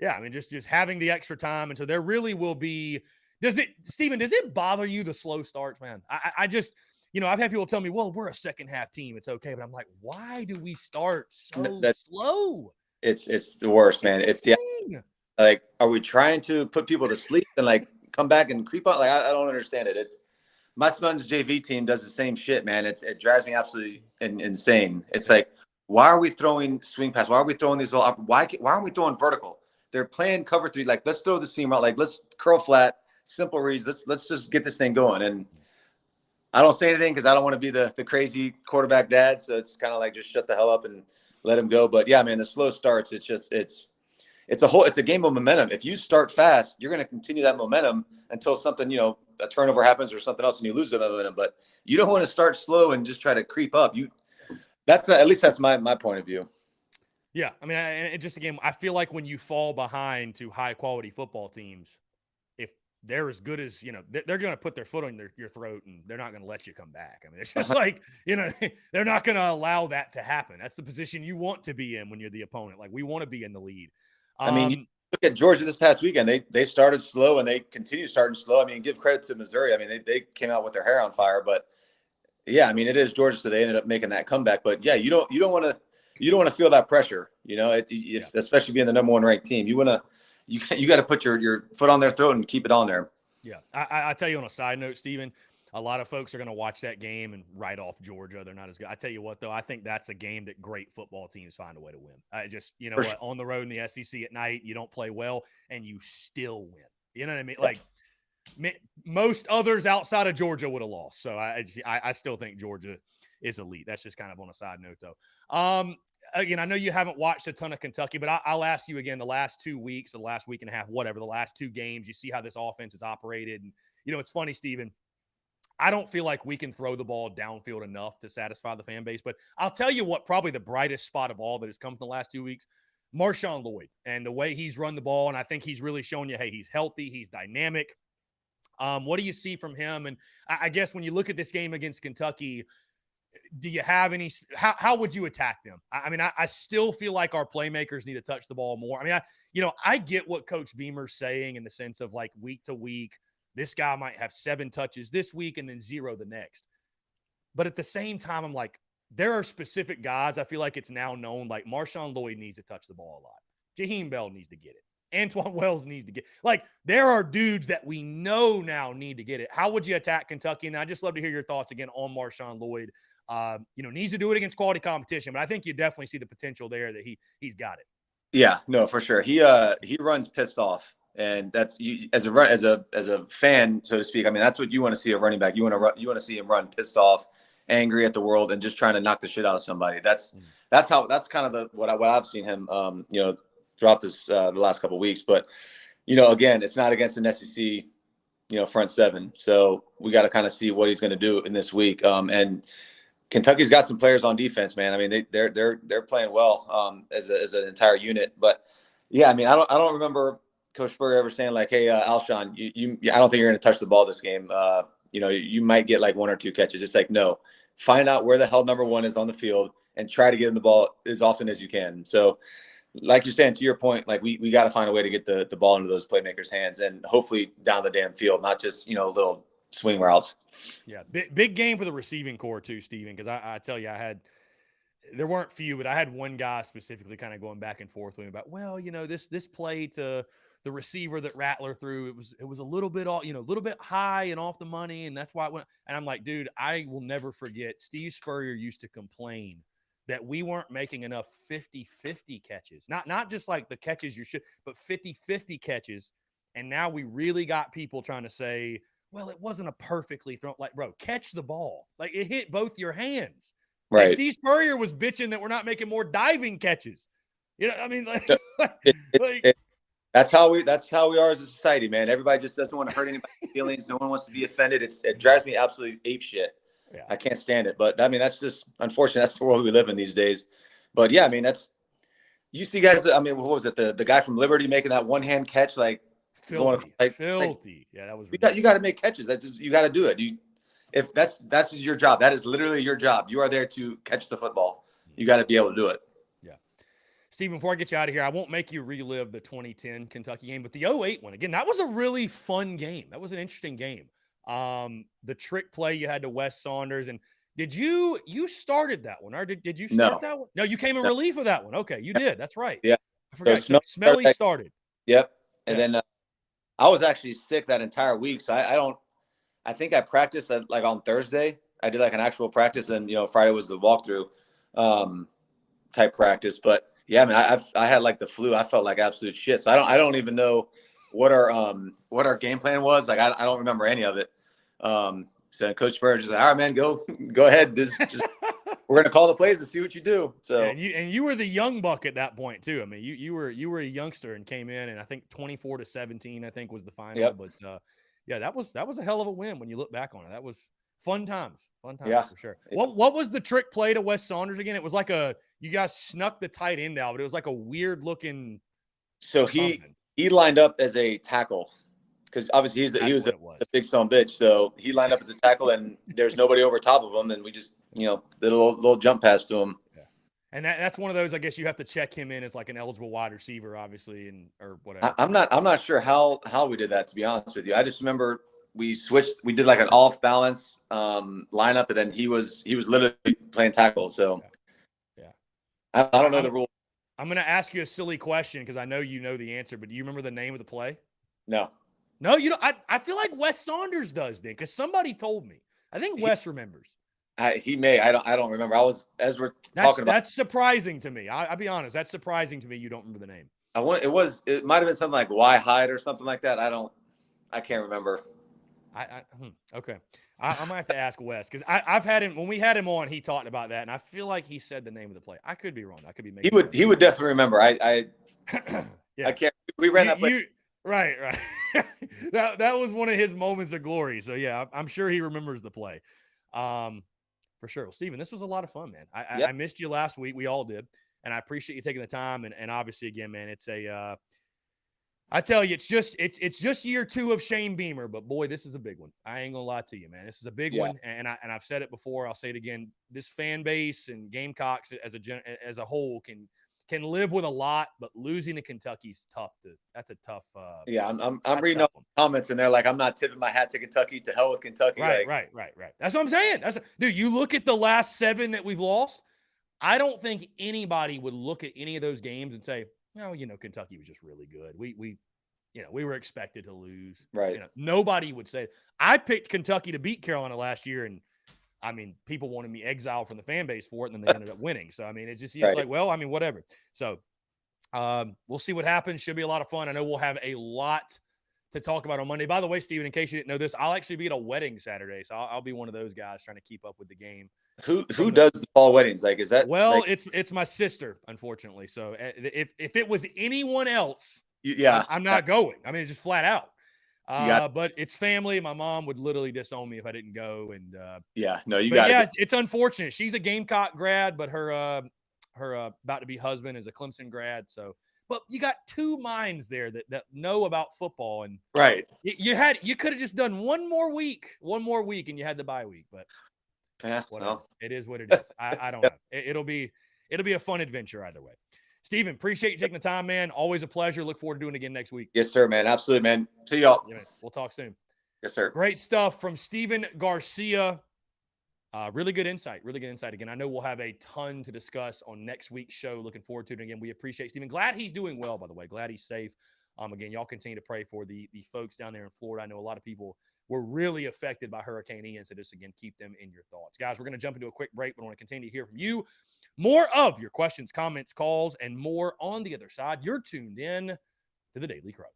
Yeah, I mean, just having the extra time. And so there really will be – Stephen, does it bother you, the slow starts, man? I just – you know, I've had people tell me, well, we're a second-half team. It's okay. But I'm like, why do we start so slow? It's the worst, man. It's like, are we trying to put people to sleep and, like, come back and creep on? Like, I don't understand it. My son's JV team does the same shit, man. It drives me absolutely insane. It's like, why are we throwing swing pass? Why are we throwing these little – why aren't we throwing vertical? They're playing cover 3. Like, let's throw the seam out. Like, let's curl flat, simple reads. Let's just get this thing going. And I don't say anything because I don't want to be the crazy quarterback dad. So it's kind of like just shut the hell up and let him go. But yeah, man, the slow starts. It's a game of momentum. If you start fast, you're going to continue that momentum until something, you know, a turnover happens or something else, and you lose the momentum. But you don't want to start slow and just try to creep up. At least that's my point of view. Yeah, I mean, I feel like when you fall behind to high-quality football teams, if they're as good as, you know, they're going to put their foot on your throat and they're not going to let you come back. I mean, it's just like, you know, they're not going to allow that to happen. That's the position you want to be in when you're the opponent. Like, we want to be in the lead. I mean, you look at Georgia this past weekend. They started slow and they continue starting slow. I mean, give credit to Missouri. I mean, they came out with their hair on fire. But, yeah, I mean, it is Georgia, so they ended up making that comeback. But, yeah, you don't want to feel that pressure, you know, especially being the number 1 ranked team. You got to put your foot on their throat and keep it on there. Yeah. I tell you on a side note, Stephen, a lot of folks are going to watch that game and write off Georgia. They're not as good. I tell you what, though, I think that's a game that great football teams find a way to win. I just, you know what, on the road in the SEC at night, you don't play well and you still win. You know what I mean? Like, most others outside of Georgia would have lost. So I still think Georgia is elite. That's just kind of on a side note, though. Again, I know you haven't watched a ton of Kentucky, but I'll ask you again, the last 2 weeks, the last week and a half, whatever, the last 2 games, you see how this offense is operated. And, you know, it's funny, Stephen, I don't feel like we can throw the ball downfield enough to satisfy the fan base. But I'll tell you what, probably the brightest spot of all that has come from the last 2 weeks, Marshawn Lloyd, and the way he's run the ball. And I think he's really shown you, hey, he's healthy, he's dynamic. What do you see from him? And I guess when you look at this game against Kentucky, do you have any – how would you attack them? I mean, I still feel like our playmakers need to touch the ball more. I mean, I get what Coach Beamer's saying in the sense of, like, week to week, this guy might have 7 touches this week and then 0 the next. But at the same time, I'm like, there are specific guys I feel like it's now known, like Marshawn Lloyd needs to touch the ball a lot. Jaheim Bell needs to get it. Antoine Wells needs to get – like, there are dudes that we know now need to get it. How would you attack Kentucky? And I'd just love to hear your thoughts again on Marshawn Lloyd. You know, needs to do it against quality competition, but I think you definitely see the potential there that he's got it. Yeah, no, for sure. He runs pissed off. And that's as a fan, so to speak. I mean, that's what you want to see a running back. You want to see him run pissed off, angry at the world, and just trying to knock the shit out of somebody. That's kind of what I've seen him, you know, throughout this the last couple of weeks. But, you know, again, it's not against an SEC, you know, front 7. So we got to kind of see what he's going to do in this week. And Kentucky's got some players on defense, man. I mean, they're playing well as an entire unit. But yeah, I mean, I don't remember Coach Spurrier ever saying like, "Hey, Alshon, I don't think you're going to touch the ball this game. You might get like 1 or 2 catches." It's like, no, find out where the hell number 1 is on the field and try to get him the ball as often as you can. So, like you're saying, to your point, like we got to find a way to get the ball into those playmakers' hands and hopefully down the damn field, not just little swing routes. Yeah, big game for the receiving core too, Stephen. Because I tell you, there weren't few, but I had one guy specifically kind of going back and forth with me about, well, this play to the receiver that Rattler threw, it was a little bit a little bit high and off the money, and that's why it went. And I'm like, dude, I will never forget. Steve Spurrier used to complain that we weren't making enough 50-50 catches, not just like the catches you should, but 50-50 catches. And now we really got people trying to say, well, it wasn't a perfectly thrown. Like, bro, catch the ball. Like, it hit both your hands. Right. Like Steve Spurrier was bitching that we're not making more diving catches. I mean, like, that's how we are as a society, man. Everybody just doesn't want to hurt anybody's feelings. No one wants to be offended. It drives me absolutely ape shit. Yeah. I can't stand it. But I mean, that's just unfortunate. That's the world we live in these days. But yeah, I mean, you see guys. I mean, what was it? The guy from Liberty making that one-hand catch, like filthy. Yeah, that was. You got to make catches. You got to do it. If that's your job, that is literally your job. You are there to catch the football. You got to be able to do it. Yeah. Steve, before I get you out of here, I won't make you relive the 2010 Kentucky game, but the 2008 one, again, that was a really fun game. That was an interesting game. The trick play you had to Wes Saunders. And did you started that one, or did you start that one? No, you came in relief of that one. Okay, you did. That's right. Yeah. I forgot. So Smelly started. Yep. And then I was actually sick that entire week, so I think I practiced like on Thursday. I did like an actual practice, and Friday was the walkthrough type practice. But yeah, I mean, I had like the flu. I felt like absolute shit. So I don't even know what our game plan was. Like I don't remember any of it. So Coach Spurrier just like, all right, man, go ahead. Just we're gonna call the plays and see what you do. So and you were the young buck at that point too. I mean, you were a youngster and came in, and I think 24-17, I think was the final. Yep. But yeah, that was a hell of a win when you look back on it. That was fun times yeah. For sure. What was the trick play to Wes Saunders again? It was like you guys snuck the tight end out, but it was like a weird looking. So he lined up as a tackle because obviously he was a big son of a bitch. So he lined up as a tackle, and there's nobody over top of him, and we just did a little jump pass to him. Yeah. And that's one of those, I guess you have to check him in as like an eligible wide receiver, obviously, or whatever. I'm not sure how we did that, to be honest with you. I just remember we did like an off balance lineup, and then he was literally playing tackle. So yeah. I don't know the rule. I'm going to ask you a silly question because I know you know the answer, but do you remember the name of the play? No, you don't. I feel like Wes Saunders does then, because somebody told me. I think Wes remembers. He may. I don't remember. As we're talking about. That's surprising to me. I'll be honest. That's surprising to me. You don't remember the name. It might have been something like Y Hyde or something like that. I can't remember. Okay. I might have to ask Wes, because I've had him when we had him on. He talked about that, and I feel like he said the name of the play. I could be wrong. I could be making. He would definitely remember. I yeah. I can't. We ran that play. Right. that was one of his moments of glory. So yeah, I'm sure he remembers the play. For sure. Well, Stephen, this was a lot of fun, man. I missed you last week. We all did, and I appreciate you taking the time. And obviously, again, man, it's I tell you, it's just year 2 of Shane Beamer, but boy, this is a big one. I ain't gonna lie to you, man. This is a big one, and I've said it before. I'll say it again. This fan base and Gamecocks as a whole can live with a lot, but losing to Kentucky's tough. That's a tough. I'm reading up comments, and they're like, I'm not tipping my hat to Kentucky. To hell with Kentucky. Right. That's what I'm saying. Dude, you look at the last 7 that we've lost. I don't think anybody would look at any of those games and say, no, Kentucky was just really good. We were expected to lose. Right. Nobody would say. I picked Kentucky to beat Carolina last year, and I mean, people wanted me exiled from the fan base for it, and then they ended up winning. So, I mean, it's like, well, I mean, whatever. So, we'll see what happens. Should be a lot of fun. I know we'll have a lot to talk about on Monday. By the way, Stephen, in case you didn't know this, I'll actually be at a wedding Saturday, so I'll be one of those guys trying to keep up with the game. Who does the fall weddings? Like, is that? Well, it's my sister, unfortunately. So, if it was anyone else, I'm not going. I mean, it's just flat out. But it's family. My mom would literally disown me if I didn't go. And it's unfortunate. She's a Gamecock grad, but her about to be husband is a Clemson grad. So, but you got two minds there that know about football, and Right. you could have just done one more week, and you had the bye week, but Yeah. whatever. Well, It is what it is. I don't know. It'll be a fun adventure either way. Stephen, appreciate you taking the time, man. Always a pleasure. Look forward to doing it again next week. yes, sir, man. Absolutely, man. See y'all. Yeah, man. We'll talk soon. Yes, sir. Great stuff from Stephen Garcia. Really good insight. Really good insight. Again, I know we'll have a ton to discuss on next week's show. Looking forward to it. Again, we appreciate Stephen. Glad he's doing well, by the way. Glad he's safe. Again, y'all continue to pray for the folks down there in Florida. I know a lot of people were really affected by Hurricane Ian, so just, again, keep them in your thoughts. Guys, we're going to jump into a quick break, but I want to continue to hear from you. More of your questions, comments, calls, and more on the other side. You're tuned in to the Daily Crow.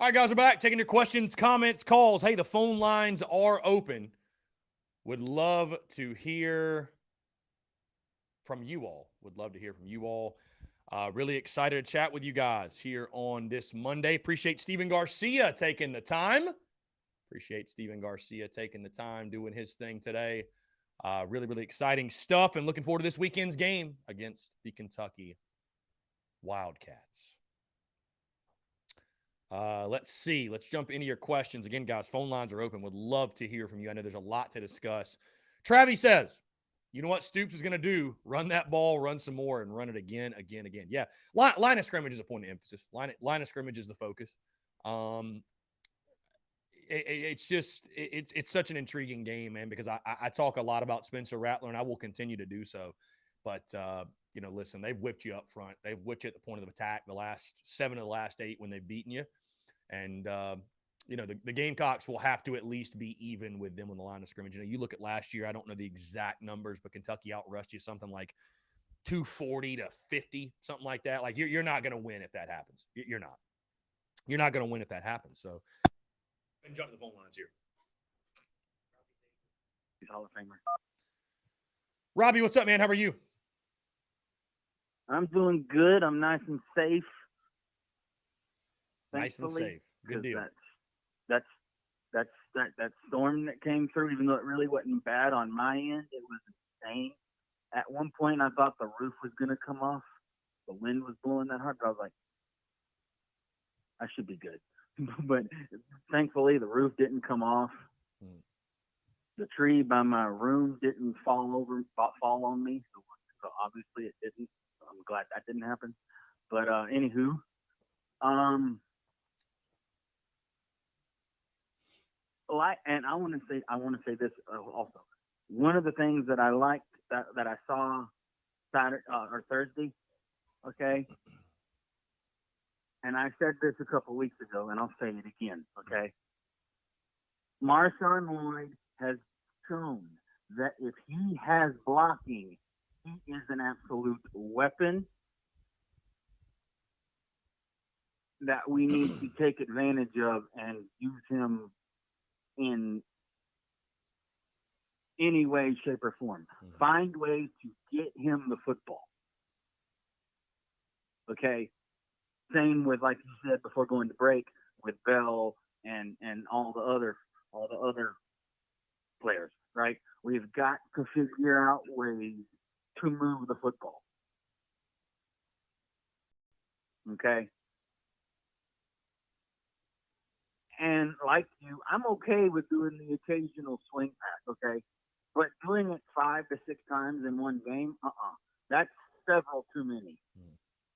All right, guys, we're back taking your questions, comments, calls. Hey, the phone lines are open. Would love to hear from you all. Would love to hear from you all. Really excited to chat with you guys here on this Monday. Appreciate Stephen Garcia taking the time. Doing his thing today. Really, really exciting stuff, and looking forward to this weekend's game against the Kentucky Wildcats. Let's see. Let's jump into your questions. Again, guys, phone lines are open. Would love to hear from you. I know there's a lot to discuss. Travis says, you know what Stoops is going to do? Run that ball, run some more, and run it again. Yeah. Line of scrimmage is a point of emphasis. Line of scrimmage is the focus. It's such an intriguing game, man, because I talk a lot about Spencer Rattler, and I will continue to do so. But, listen, they've whipped you up front. They've whipped you at the point of attack the last 7 of the last 8 when they've beaten you. And, the Gamecocks will have to at least be even with them on the line of scrimmage. You look at last year, I don't know the exact numbers, but Kentucky outrushed you something like 240 to 50, something like that. Like, you're not going to win if that happens. You're not. You're not going to win if that happens. So, and jump to the phone lines here. He's Hall of Famer. Robbie, what's up, man? How are you? I'm doing good. I'm nice and safe. Nice and safe. Good deal. That storm that came through, even though it really wasn't bad on my end, it was insane. At one point, I thought the roof was going to come off. The wind was blowing that hard, but I was like, I should be good. But thankfully, the roof didn't come off. The tree by my room didn't fall on me. So obviously it didn't. I'm glad that didn't happen. But anywho, and I want to say this also. One of the things that I liked that I saw Saturday or Thursday, okay. And I said this a couple weeks ago, and I'll say it again, okay? Marshawn Lloyd has shown that if he has blocking, he is an absolute weapon that we need to take advantage of and use him in any way, shape, or form. Find ways to get him the football. Okay? Same with, like you said before going to break, with Bell and all the other players, right? We've got to figure out ways to move the football. Okay? And like you, I'm okay with doing the occasional swing pass, okay? But doing it 5 to 6 times in one game, that's several too many.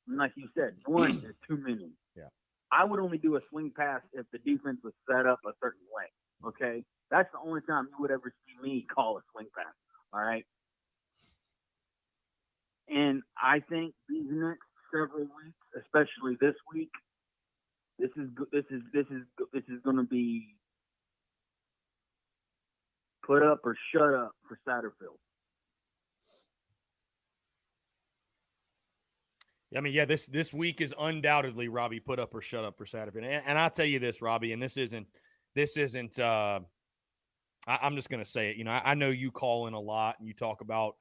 And like you said, one is too many. Yeah. I would only do a swing pass if the defense was set up a certain way. Okay? That's the only time you would ever see me call a swing pass. All right? And I think these next several weeks, especially this week, this is going to be put up or shut up for Satterfield. I mean, yeah, this week is undoubtedly, Robbie, put up or shut up for Satterfield. And I'll tell you this, Robbie, and this isn't I'm just going to say it. I know you call in a lot and you talk about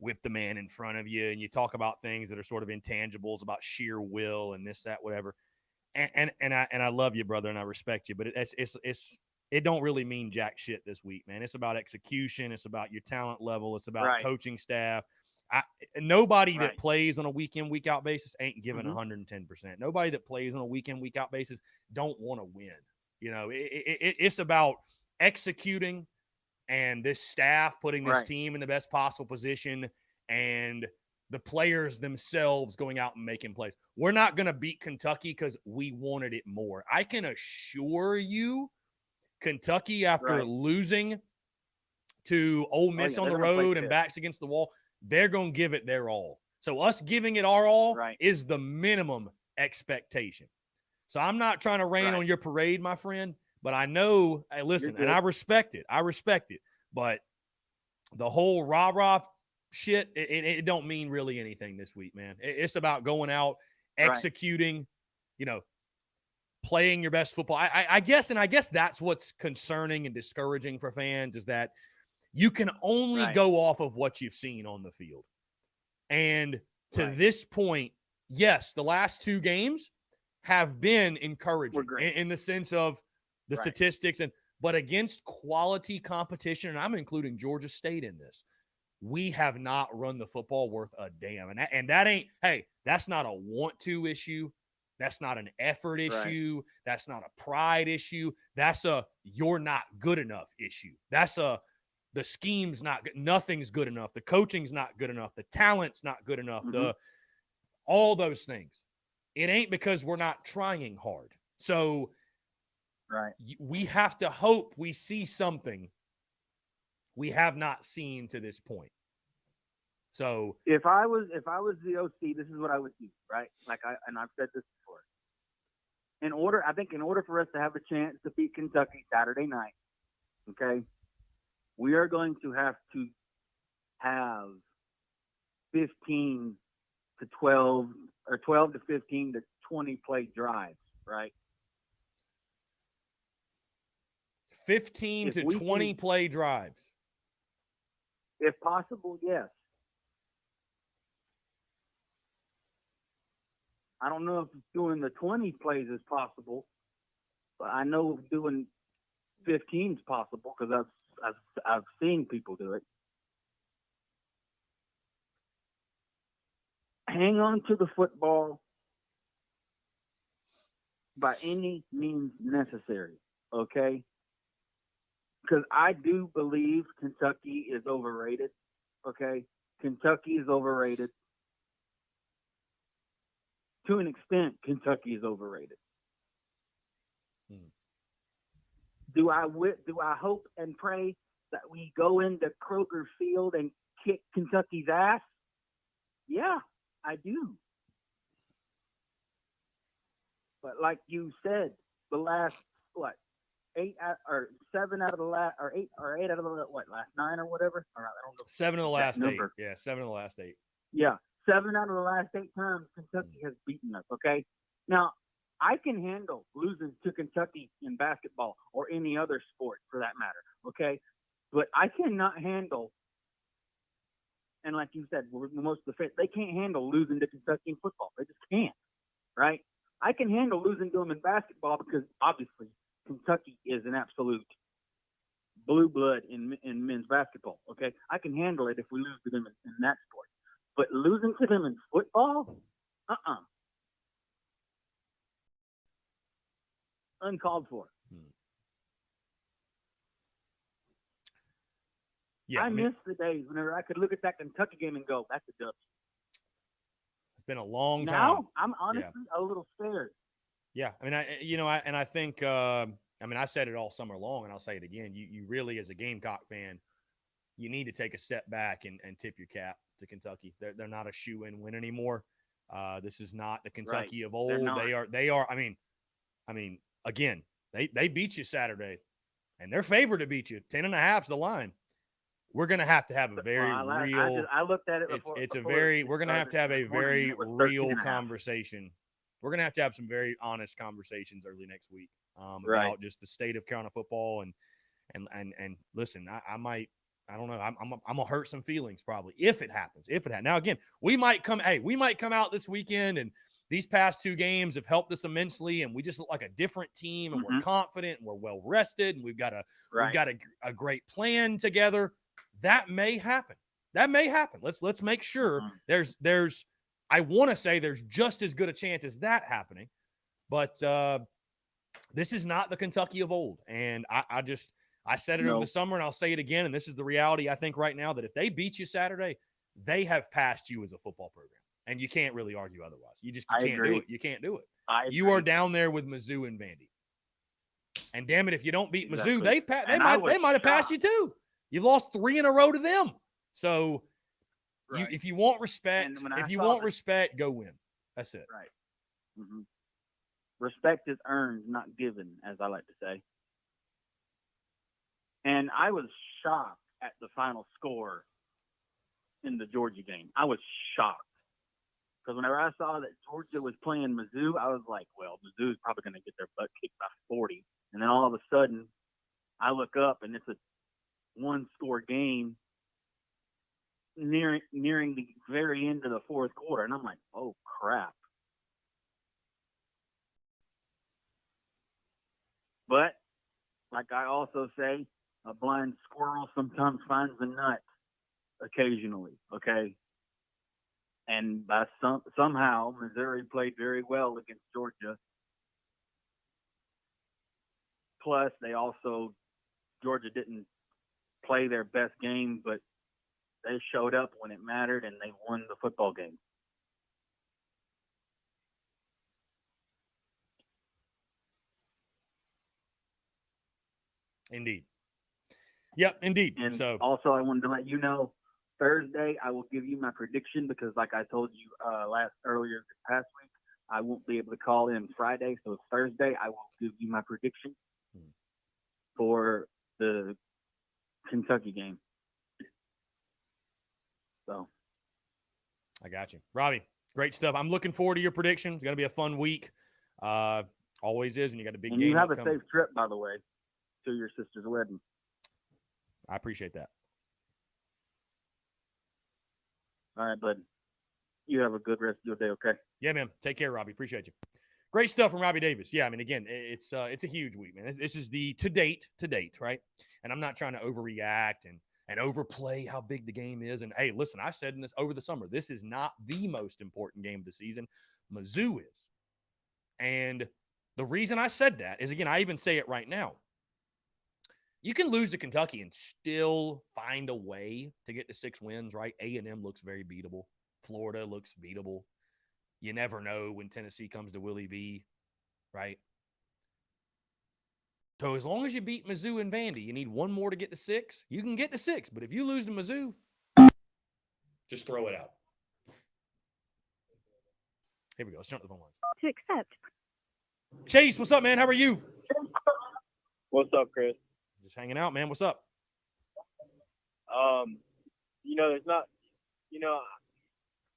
whip the man in front of you and you talk about things that are sort of intangibles about sheer will and this, that, whatever. And I love you, brother, and I respect you, but it don't really mean jack shit this week, man. It's about execution. It's about your talent level. It's about coaching staff. Nobody that plays on a week in, week out basis ain't giving 110%. Nobody that plays on a week in, week out basis don't want to win. It's about executing and this staff putting this team in the best possible position and the players themselves going out and making plays. We're not going to beat Kentucky because we wanted it more. I can assure you, Kentucky, after losing to Ole Miss on the road and backs against the wall, they're going to give it their all. So us giving it our all is the minimum expectation. So I'm not trying to rain on your parade, my friend, but I know, hey, listen, and I respect it. But the whole rah-rah shit, it don't mean really anything this week, man. It's about going out, executing, playing your best football. I guess that's what's concerning and discouraging for fans is that you can only go off of what you've seen on the field. And to this point, yes, the last 2 games have been encouraging in the sense of the statistics, but against quality competition, and I'm including Georgia State in this, we have not run the football worth a damn. And that ain't, hey, that's not a want to issue. That's not an effort issue. That's not a pride issue. That's a you're not good enough issue. That's a the scheme's not good. Nothing's good enough. The coaching's not good enough. The talent's not good enough. All those things. It ain't because we're not trying hard. So we have to hope we see something we have not seen to this point. So if I was the OC, this is what I would do, right? I've said this before. I think in order for us to have a chance to beat Kentucky Saturday night, okay, we are going to have 15 to 12 or 12 to 15 to 20 play drives, right? 15 to 20 play drives. If possible, yes. I don't know if doing the 20 plays is possible, but I know doing 15 is possible because I've seen people do it. Hang on to the football by any means necessary, okay? Because I do believe Kentucky is overrated, okay? Kentucky is overrated. To an extent, Kentucky is overrated. Do I hope and pray that we go into Kroger Field and kick Kentucky's ass? Yeah, I do. But like you said, the last 8 or 7 out of the last or 8 out of the last 9 or whatever. I don't know. 7 of the last 8. Yeah, 7 of the last 8. Yeah, 7 out of the last 8 times Kentucky has beaten us. Okay, now I can handle losing to Kentucky in basketball or any other sport for that matter. Okay, but I cannot handle. And like you said, most of the fans, they can't handle losing to Kentucky in football. They just can't, right? I can handle losing to them in basketball because obviously Kentucky is an absolute blue blood in men's basketball, okay? I can handle it if we lose to them in that sport. But losing to them in football? Uncalled for. Yeah, I miss the days whenever I could look at that Kentucky game and go, that's a dub. It's been a long time. Now, I'm honestly a little scared. Yeah, I mean, I think, I said it all summer long, and I'll say it again. You really, as a Gamecock fan, you need to take a step back and tip your cap to Kentucky. They're not a shoe-in win anymore. This is not the Kentucky of old. They are. I mean, again, they beat you Saturday, and they're favored to beat you. 10.5 is the line. We're going to have a very real. I looked at it. We're going to have a very real conversation. We're going to have some very honest conversations early next week about just the state of Carolina football and listen, I don't know. I'm gonna hurt some feelings probably if it happens. Now again, we might come out this weekend and these past 2 games have helped us immensely, and we just look like a different team, and we're confident and we're well rested, and we've got a great plan together. That may happen. Let's make sure there's I want to say there's just as good a chance as that happening, but this is not the Kentucky of old, and I said it over the summer, and I'll say it again, and this is the reality I think right now, that if they beat you Saturday, they have passed you as a football program. And you can't really argue otherwise. You can't do it. You can't do it. You are down there with Mizzou and Vandy. And damn it, if you don't beat Mizzou, they might have passed you too. You've lost 3 in a row to them. So if you want respect, go win. That's it. Right. Mm-hmm. Respect is earned, not given, as I like to say. And I was shocked at the final score in the Georgia game. I was shocked Because whenever I saw that Georgia was playing Mizzou, I was like, well, Mizzou's probably going to get their butt kicked by 40. And then all of a sudden, I look up and it's a one-score game nearing the very end of the fourth quarter. And I'm like, oh, crap. But, like I also say, a blind squirrel sometimes finds the nut occasionally, okay? And by somehow, Missouri played very well against Georgia. Plus, Georgia didn't play their best game, but they showed up when it mattered and they won the football game. Indeed. Yep, indeed. And so also, I wanted to let you know, Thursday I will give you my prediction because, like I told you earlier this past week, I won't be able to call in Friday. So Thursday I will give you my prediction for the Kentucky game. So I got you. Robbie, great stuff. I'm looking forward to your prediction. It's going to be a fun week. Always is, and you got a big game. And you have upcoming. a safe trip, by the way, to your sister's wedding. I appreciate that. All right, bud. You have a good rest of your day, okay? Yeah, man. Take care, Robbie. Appreciate you. Great stuff from Robbie Davis. Yeah, I mean, again, it's a huge week, man. This is the to date, right? And I'm not trying to overreact and overplay how big the game is. And hey, listen, I said in this over the summer, this is not the most important game of the season. Mizzou is. And the reason I said that is, again, I even say it right now. You can lose to Kentucky and still find a way to get to 6 wins, right? A&M looks very beatable. Florida looks beatable. You never know when Tennessee comes to Willie V, right? So as long as you beat Mizzou and Vandy, you need one more to get to 6. You can get to 6, but if you lose to Mizzou, just throw it out. Here we go. Let's jump to the phone lines. To accept. Chase, what's up, man? How are you? What's up, Chris? Just hanging out, man. What's up? There's not,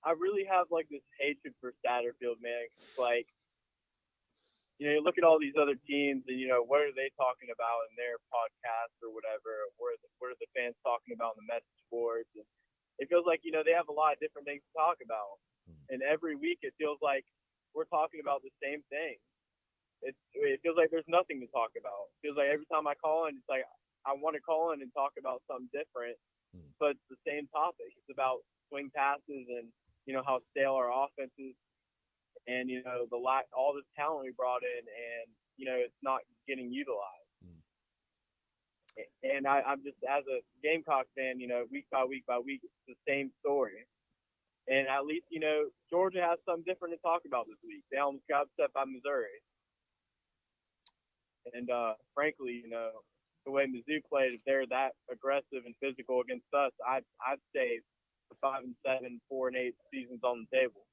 I really have like this hatred for Satterfield, man. It's like, you look at all these other teams and, what are they talking about in their podcasts or whatever? What are the fans talking about in the message boards? And it feels like, they have a lot of different things to talk about. And every week it feels like we're talking about the same thing. It feels like there's nothing to talk about. It feels like every time I call in, it's like I want to call in and talk about something different, but it's the same topic. It's about swing passes and, how stale our offense is and, all this talent we brought in and, it's not getting utilized. And I'm just, as a Gamecock fan, week by week, it's the same story. And at least, Georgia has something different to talk about this week. They almost got upset by Missouri. And frankly, the way Mizzou played, if they're that aggressive and physical against us, I'd say the 5-7, 4-8 season's on the table.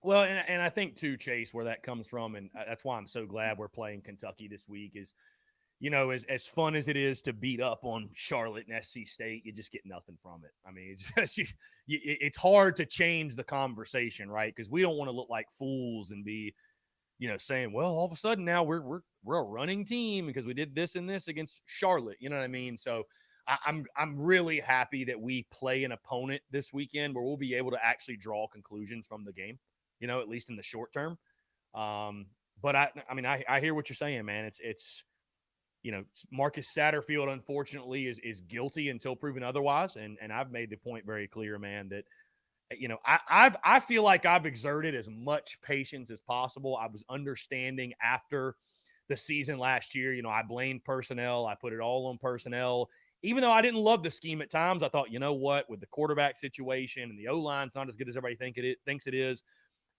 Well, and I think too, Chase, where that comes from, and that's why I'm so glad we're playing Kentucky this week is, as fun as it is to beat up on Charlotte and SC State, you just get nothing from it. I mean, it's just it's hard to change the conversation, right? Because we don't want to look like fools and be, saying, well, all of a sudden now we're a running team because we did this and this against Charlotte. You know what I mean? So I'm really happy that we play an opponent this weekend where we'll be able to actually draw conclusions from the game, at least in the short term. But I hear what you're saying, man. It's Marcus Satterfield, unfortunately, is guilty until proven otherwise. And I've made the point very clear, man, that, I feel like I've exerted as much patience as possible. I was understanding after the season last year. I blamed personnel. I put it all on personnel. Even though I didn't love the scheme at times, I thought, what, with the quarterback situation and the O-line's not as good as everybody thinks it is,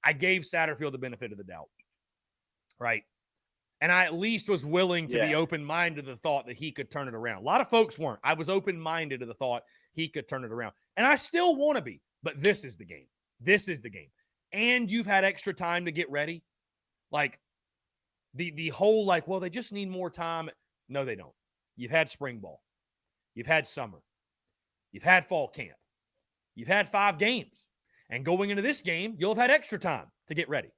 I gave Satterfield the benefit of the doubt, right? And I at least was willing to be open-minded to the thought that he could turn it around. A lot of folks weren't. I was open-minded to the thought he could turn it around. And I still want to be. But this is the game. This is the game. And you've had extra time to get ready. Like the whole well, they just need more time. No, they don't. You've had spring ball. You've had summer. You've had fall camp. You've had 5 games. And going into this game, you'll have had extra time to get ready.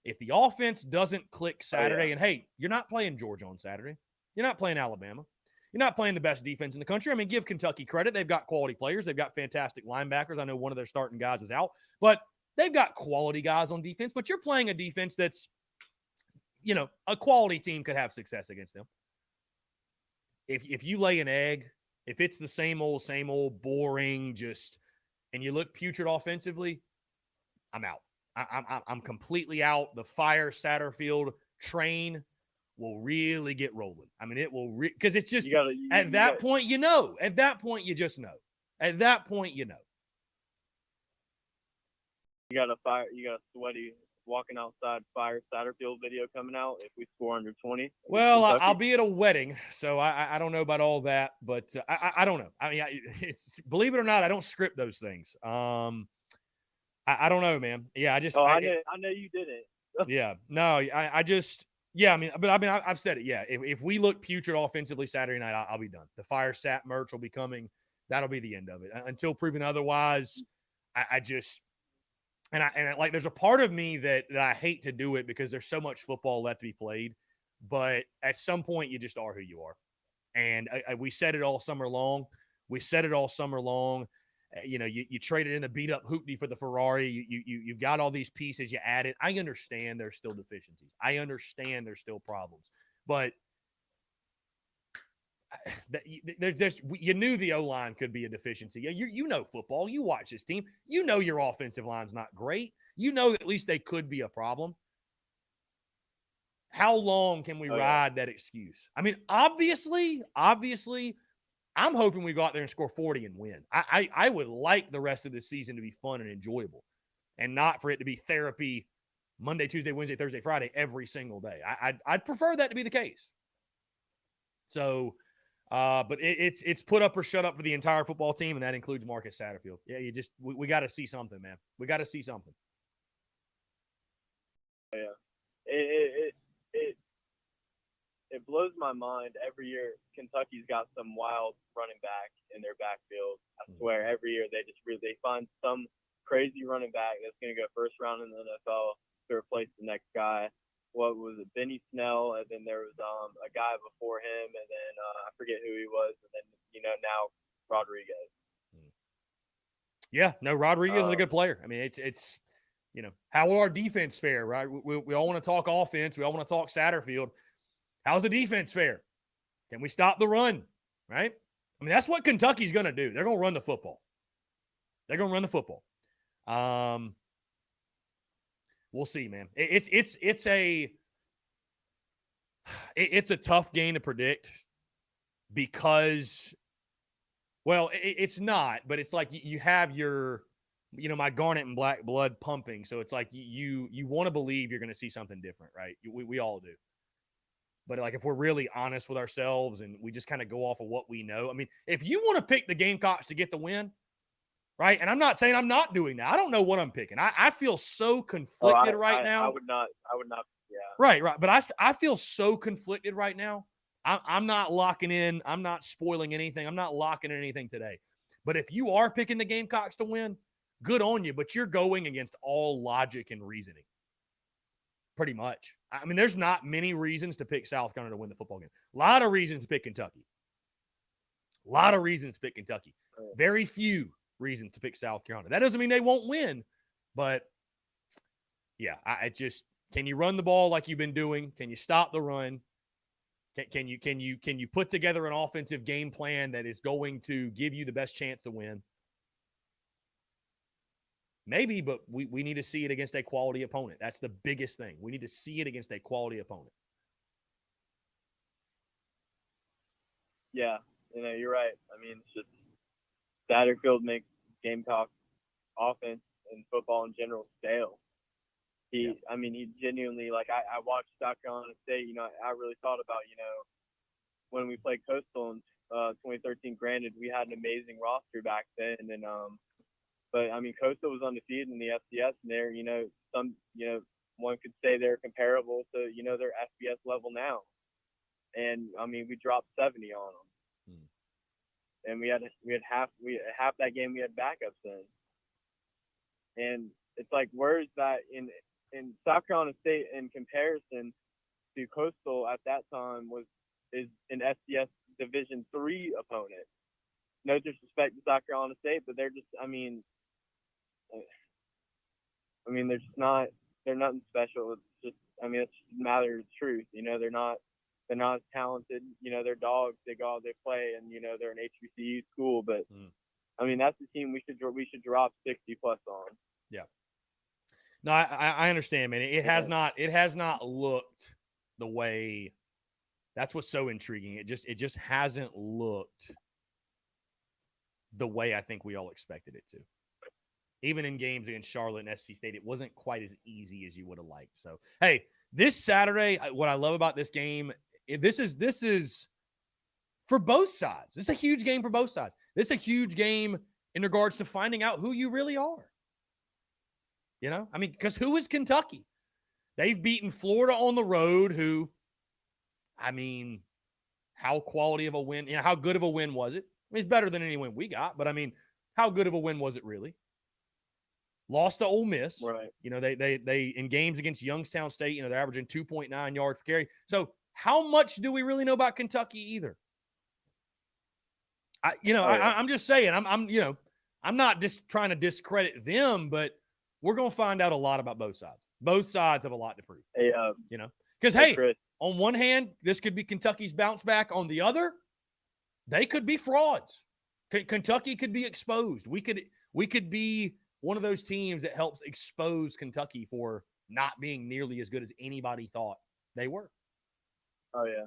If the offense doesn't click Saturday, and hey, you're not playing Georgia on Saturday. You're not playing Alabama. You're not playing the best defense in the country. I mean, give Kentucky credit. They've got quality players. They've got fantastic linebackers. I know one of their starting guys is out, but they've got quality guys on defense. But you're playing a defense that's, a quality team could have success against them. If you lay an egg, if it's the same old boring, and you look putrid offensively, I'm out. I'm completely out. The Fire Satterfield train will really get rolling. I mean, it will because it's just at that point, At that point, you just know. At that point, you know. You got a sweaty walking outside Fire Satterfield video coming out if we score under 20. Well, I'll be at a wedding, so I don't know about all that, but I don't know. I mean, believe it or not, I don't script those things. I don't know, man. Yeah, I know you didn't. Yeah, no, I've said it. Yeah, if we look putrid offensively Saturday night, I'll be done. The Fire Sat merch will be coming. That'll be the end of it. Until proven otherwise, there's a part of me that I hate to do it because there's so much football left to be played. But at some point, you just are who you are. And we said it all summer long. You traded in the beat up Hoopty for the Ferrari. You've got all these pieces you added. I understand there's still deficiencies. I understand there's still problems, but you knew the O-line could be a deficiency. You know football. You watch this team. You know your offensive line's not great. You know at least they could be a problem. How long can we ride that excuse? I mean, obviously, I'm hoping we go out there and score 40 and win. I would like the rest of the season to be fun and enjoyable and not for it to be therapy Monday, Tuesday, Wednesday, Thursday, Friday, every single day. I'd prefer that to be the case. So, but it's put up or shut up for the entire football team, and that includes Marcus Satterfield. Yeah, we got to see something, man. We got to see something. Yeah. It blows my mind every year. Kentucky's got some wild running back in their backfield. I swear, every year they find some crazy running back that's going to go first round in the NFL to replace the next guy. What was it, Benny Snell, and then there was a guy before him, and then I forget who he was, and then now Rodriguez. Yeah, no, Rodriguez is a good player. I mean, it's how will our defense fare, right? We all want to talk offense. We all want to talk Satterfield. How's the defense fare? Can we stop the run, right? I mean, that's what Kentucky's going to do. They're going to run the football. We'll see, man. It's a tough game to predict because, well, it's not, but it's like you have your, my garnet and black blood pumping. So it's like you want to believe you're going to see something different, right? We all do. But like if we're really honest with ourselves and we just kind of go off of what we know, I mean, if you want to pick the Gamecocks to get the win, right? And I'm not saying I'm not doing that. I don't know what I'm picking. I feel so conflicted right now. I would not. Yeah. Right. But I feel so conflicted right now. I'm not locking in. I'm not spoiling anything. I'm not locking in anything today. But if you are picking the Gamecocks to win, good on you. But you're going against all logic and reasoning. Pretty much. I mean, there's not many reasons to pick South Carolina to win the football game. A lot of reasons to pick Kentucky. Very few reasons to pick South Carolina. That doesn't mean they won't win, but yeah, can you run the ball like you've been doing? Can you stop the run? Can you put together an offensive game plan that is going to give you the best chance to win? Maybe, but we need to see it against a quality opponent. That's the biggest thing. We need to see it against a quality opponent. Yeah, you're right. I mean, it's just Satterfield makes Gamecock offense and football in general stale. He genuinely, like, I watched South Carolina State. I really thought about, when we played Coastal in 2013. Granted, we had an amazing roster back then, and but I mean, Coastal was undefeated in the FCS, and they're, one could say they're comparable to, their FBS level now. And I mean, we dropped 70 on them, and we had half that game we had backups in. And it's like, where is that in South Carolina State in comparison to Coastal at that time is an FCS Division III opponent. No disrespect to South Carolina State, but they're just, I mean, they're just not, they're nothing special. It's just, I mean, it's just a matter of truth. You know, they're not as talented. You know, they're dogs. They go out, they play, and, you know, they're an HBCU school. But, I mean, that's the team we should drop 60+ on. Yeah. No, I understand, man. It has not looked the way. That's what's so intriguing. It just hasn't looked the way I think we all expected it to. Even in games against Charlotte and SC State, it wasn't quite as easy as you would have liked. So, hey, this Saturday, what I love about this game, this is for both sides. This is a huge game for both sides. This is a huge game in regards to finding out who you really are. You know, I mean, because who is Kentucky? They've beaten Florida on the road, who, I mean, how quality of a win, you know, how good of a win was it? I mean, it's better than any win we got, but I mean, how good of a win was it really? Lost to Ole Miss. Right. You know, they in games against Youngstown State, you know, they're averaging 2.9 yards per carry. So how much do we really know about Kentucky either? I'm just saying, I'm not just trying to discredit them, but we're going to find out a lot about both sides. Both sides have a lot to prove. Hey, you know, because hey, on one hand, this could be Kentucky's bounce back. On the other, they could be frauds. Kentucky could be exposed. We could be one of those teams that helps expose Kentucky for not being nearly as good as anybody thought they were. Oh yeah.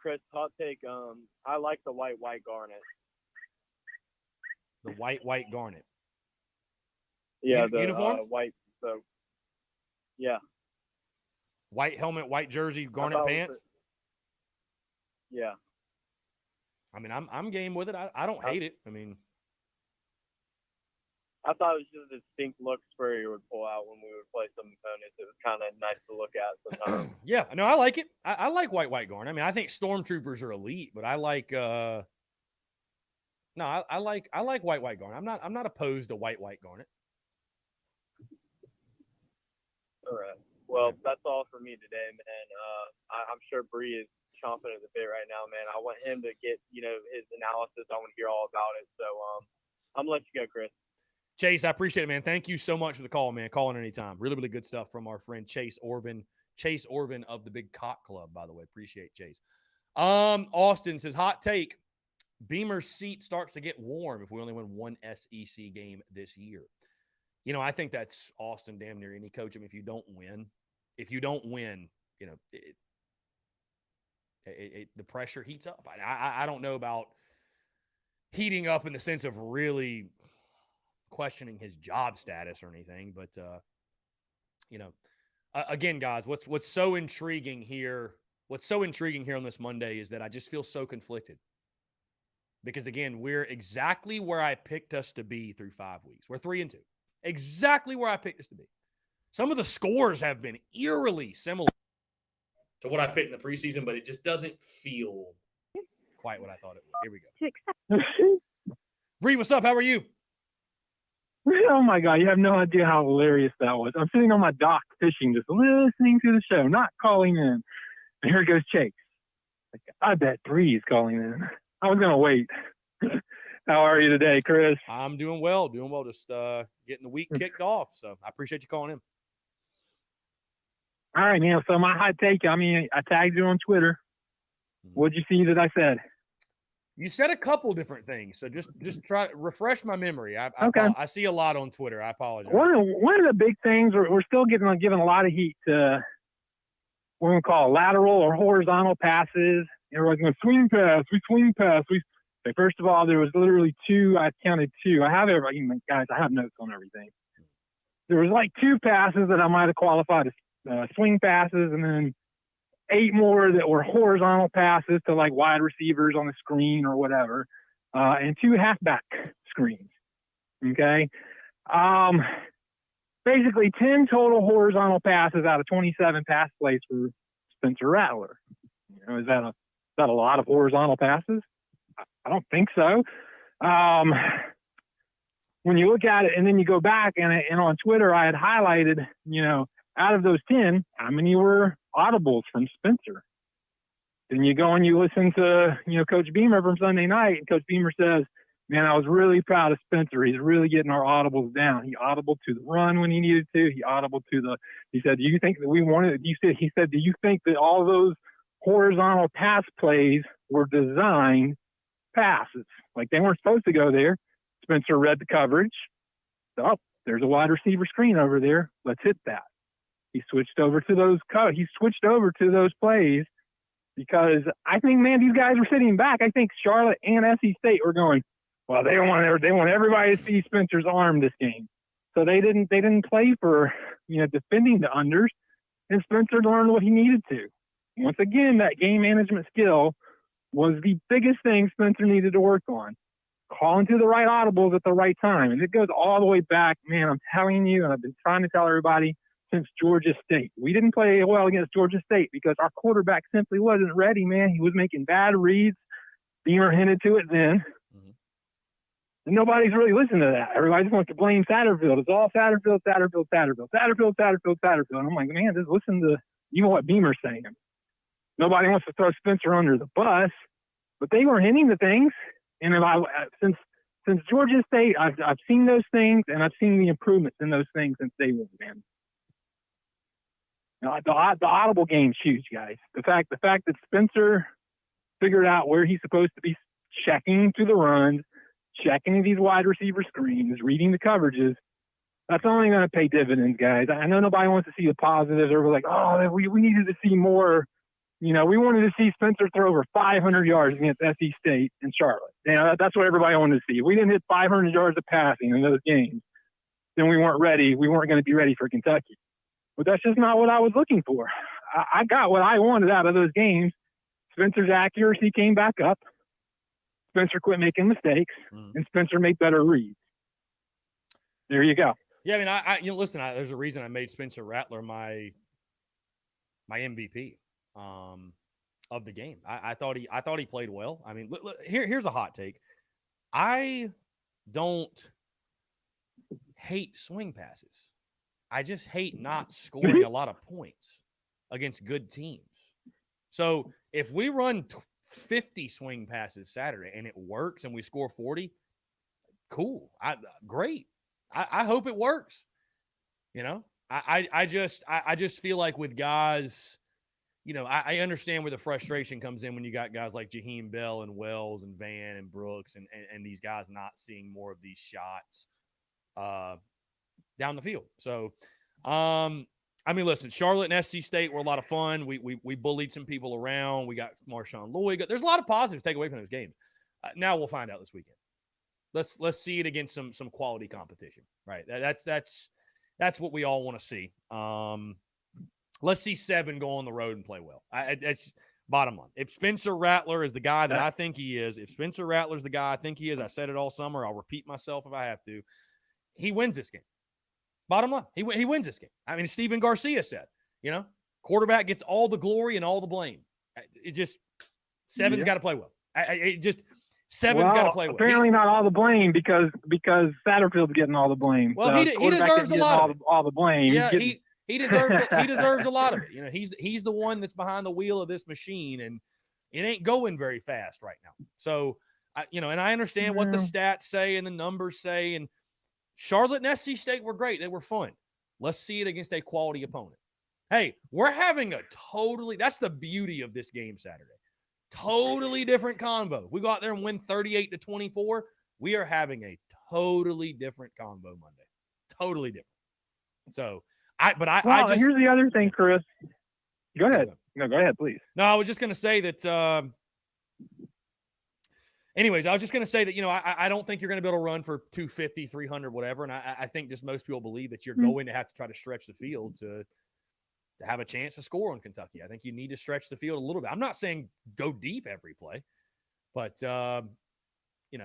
Chris, hot take. I like the white garnet. The white garnet. Yeah, the uniform. White. So. Yeah. White helmet, white jersey, garnet pants. Yeah. I mean, I'm game with it. I don't hate it. I mean, I thought it was just a distinct look Spurrier would pull out when we would play some opponents. It was kind of nice to look at sometimes. Yeah, no, I like it. I like white garnet. I mean, I think stormtroopers are elite, but I like I like white garnet. I'm not opposed to white garnet. All right. Well, that's all for me today, man. I'm sure Bree is chomping at the bit right now, man. I want him to get, you know, his analysis. I want to hear all about it. So I'm gonna let you go, Chris. Chase, I appreciate it, man. Thank you so much for the call, man. Calling anytime. Really, really good stuff from our friend Chase Orvin. Chase Orvin of the Big Cock Club, by the way. Appreciate Chase. Austin says, hot take. Beamer's seat starts to get warm if we only win one SEC game this year. You know, I think that's Austin damn near any coach. I mean, if you don't win, you know, the pressure heats up. I don't know about heating up in the sense of really questioning his job status or anything, but you know, again, guys, what's so intriguing here on this Monday is that I just feel so conflicted because again, we're exactly where I picked us to be through 5 weeks. We're 3-2, exactly where I picked us to be. Some of the scores have been eerily similar to what I picked in the preseason, but it just doesn't feel quite what I thought it would. Here we go. Bree, what's up? How are you? Oh my God, you have no idea how hilarious that was. I'm sitting on my dock fishing, just listening to the show, not calling in. And here goes Chase. Like, I bet Bree is calling in. I was going to wait. How are you today, Chris? I'm doing well. Just getting the week kicked off. So I appreciate you calling in. All right, man. So my hot take, I mean, I tagged you on Twitter. What'd you see that I said? You said a couple different things, so just try to refresh my memory. Okay. I see a lot on Twitter. I apologize. One of the big things we're still given a lot of heat to what we call lateral or horizontal passes. Everyone's going swing pass. First of all, there was literally two. I counted two. I have guys. I have notes on everything. There was like 2 passes that I might have qualified as swing passes, and then 8 more that were horizontal passes to like wide receivers on the screen or whatever, and 2 halfback screens. Okay. Basically 10 total horizontal passes out of 27 pass plays for Spencer Rattler. You know, is that a lot of horizontal passes? I don't think so. when you look at it and then you go back and on Twitter, I had highlighted, out of those 10, how many were audibles from Spencer? Then you go and you listen to, Coach Beamer from Sunday night, and Coach Beamer says, man, I was really proud of Spencer. He's really getting our audibles down. He audibled to the run when he needed to. He audibled to he said, do you think that we wanted, he said, do you think that all those horizontal pass plays were designed passes? Like they weren't supposed to go there. Spencer read the coverage. Oh, there's a wide receiver screen over there. Let's hit that. He switched over to those plays because I think, man, these guys were sitting back. I think Charlotte and SC State were going, well, they want everybody to see Spencer's arm this game. So they didn't play for, defending the unders, and Spencer learned what he needed to. Once again, that game management skill was the biggest thing Spencer needed to work on. Calling to the right audibles at the right time. And it goes all the way back, man, I'm telling you, and I've been trying to tell everybody since Georgia State. We didn't play well against Georgia State because our quarterback simply wasn't ready, man. He was making bad reads. Beamer hinted to it then. Mm-hmm. And nobody's really listening to that. Everybody just wants to blame Satterfield. It's all Satterfield. And I'm like, man, just listen to what Beamer's saying. Nobody wants to throw Spencer under the bus, but they were hinting to things. And since Georgia State, I've seen those things, and I've seen the improvements in those things since day one, man. Now, the audible game's huge, guys. The fact that Spencer figured out where he's supposed to be checking to the runs, checking these wide receiver screens, reading the coverages, that's only going to pay dividends, guys. I know nobody wants to see the positives. Or we're like, oh, we needed to see more. We wanted to see Spencer throw over 500 yards against SC State and Charlotte. That's what everybody wanted to see. If we didn't hit 500 yards of passing in those games, then we weren't ready. We weren't going to be ready for Kentucky. But that's just not what I was looking for. I got what I wanted out of those games. Spencer's accuracy came back up. Spencer quit making mistakes, and Spencer made better reads. There you go. Yeah, I mean, listen. There's a reason I made Spencer Rattler my MVP of the game. I thought he played well. I mean, look, here's a hot take. I don't hate swing passes. I just hate not scoring a lot of points against good teams. So if we run 50 swing passes Saturday and it works and we score 40, cool. Great. I hope it works. I just feel like with guys, I understand where the frustration comes in when you got guys like Jaheim Bell and Wells and Van and Brooks and these guys not seeing more of these shots down the field. So, listen, Charlotte and SC State were a lot of fun. We bullied some people around. We got Marshawn Lloyd. There's a lot of positives to take away from those games. Now we'll find out this weekend. Let's see it against some quality competition, right? That's what we all want to see. Let's see 7 go on the road and play well. That's bottom line. If Spencer Rattler is the guy that I think he is, if Spencer Rattler's the guy I think he is, I said it all summer. I'll repeat myself if I have to. He wins this game. Bottom line, he wins this game. I mean, Stephen Garcia said, quarterback gets all the glory and all the blame. It just 7's got to play well. Seven's got to play well. Apparently not all the blame because Satterfield's getting all the blame. Well, he deserves a lot of it. All the blame. Yeah, he deserves a lot of it. He's the one that's behind the wheel of this machine, and it ain't going very fast right now. So, and I understand what the stats say and the numbers say, and Charlotte and SC State were great. They were fun. Let's see it against a quality opponent. Hey, we're having that's the beauty of this game Saturday. Totally different convo. If we go out there and win 38-24, we are having a totally different convo Monday. Totally different. So, here's the other thing, Chris. Go ahead. No, go ahead, please. No, I was just going to say that, anyways, I was just going to say that, I don't think you're going to be able to run for 250, 300, whatever. And I think just most people believe that you're going to have to try to stretch the field to have a chance to score on Kentucky. I think you need to stretch the field a little bit. I'm not saying go deep every play, but,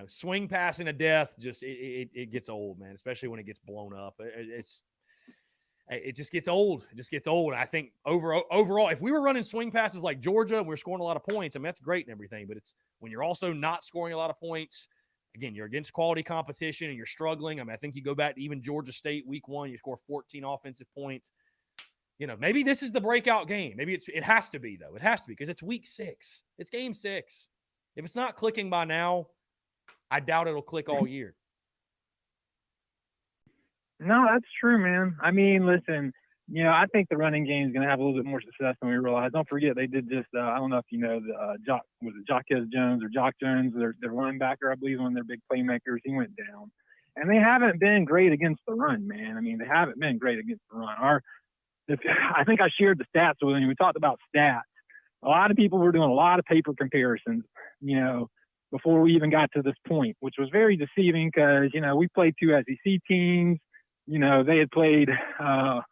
swing passing to death, just it gets old, man, especially when it gets blown up. It just gets old. It just gets old. And I think overall, if we were running swing passes like Georgia and we're scoring a lot of points, I mean, that's great and everything, but it's when you're also not scoring a lot of points again, you're against quality competition and you're struggling. I mean, I think you go back to even Georgia State week 1, you score 14 offensive points. Maybe this is the breakout game. Maybe it has to be, though. It has to be because it's week 6. It's game 6. If it's not clicking by now, I doubt it'll click all year. No, that's true, man. I mean, listen, I think the running game is going to have a little bit more success than we realize. Don't forget, they did just, I don't know if you know, Jaquez Jones or Jock Jones, their linebacker, I believe, one of their big playmakers. He went down. And they haven't been great against the run, man. I mean, they haven't been great against the run. I think I shared the stats with you. We talked about stats. A lot of people were doing a lot of paper comparisons, before we even got to this point, which was very deceiving because, we played 2 SEC teams. They had played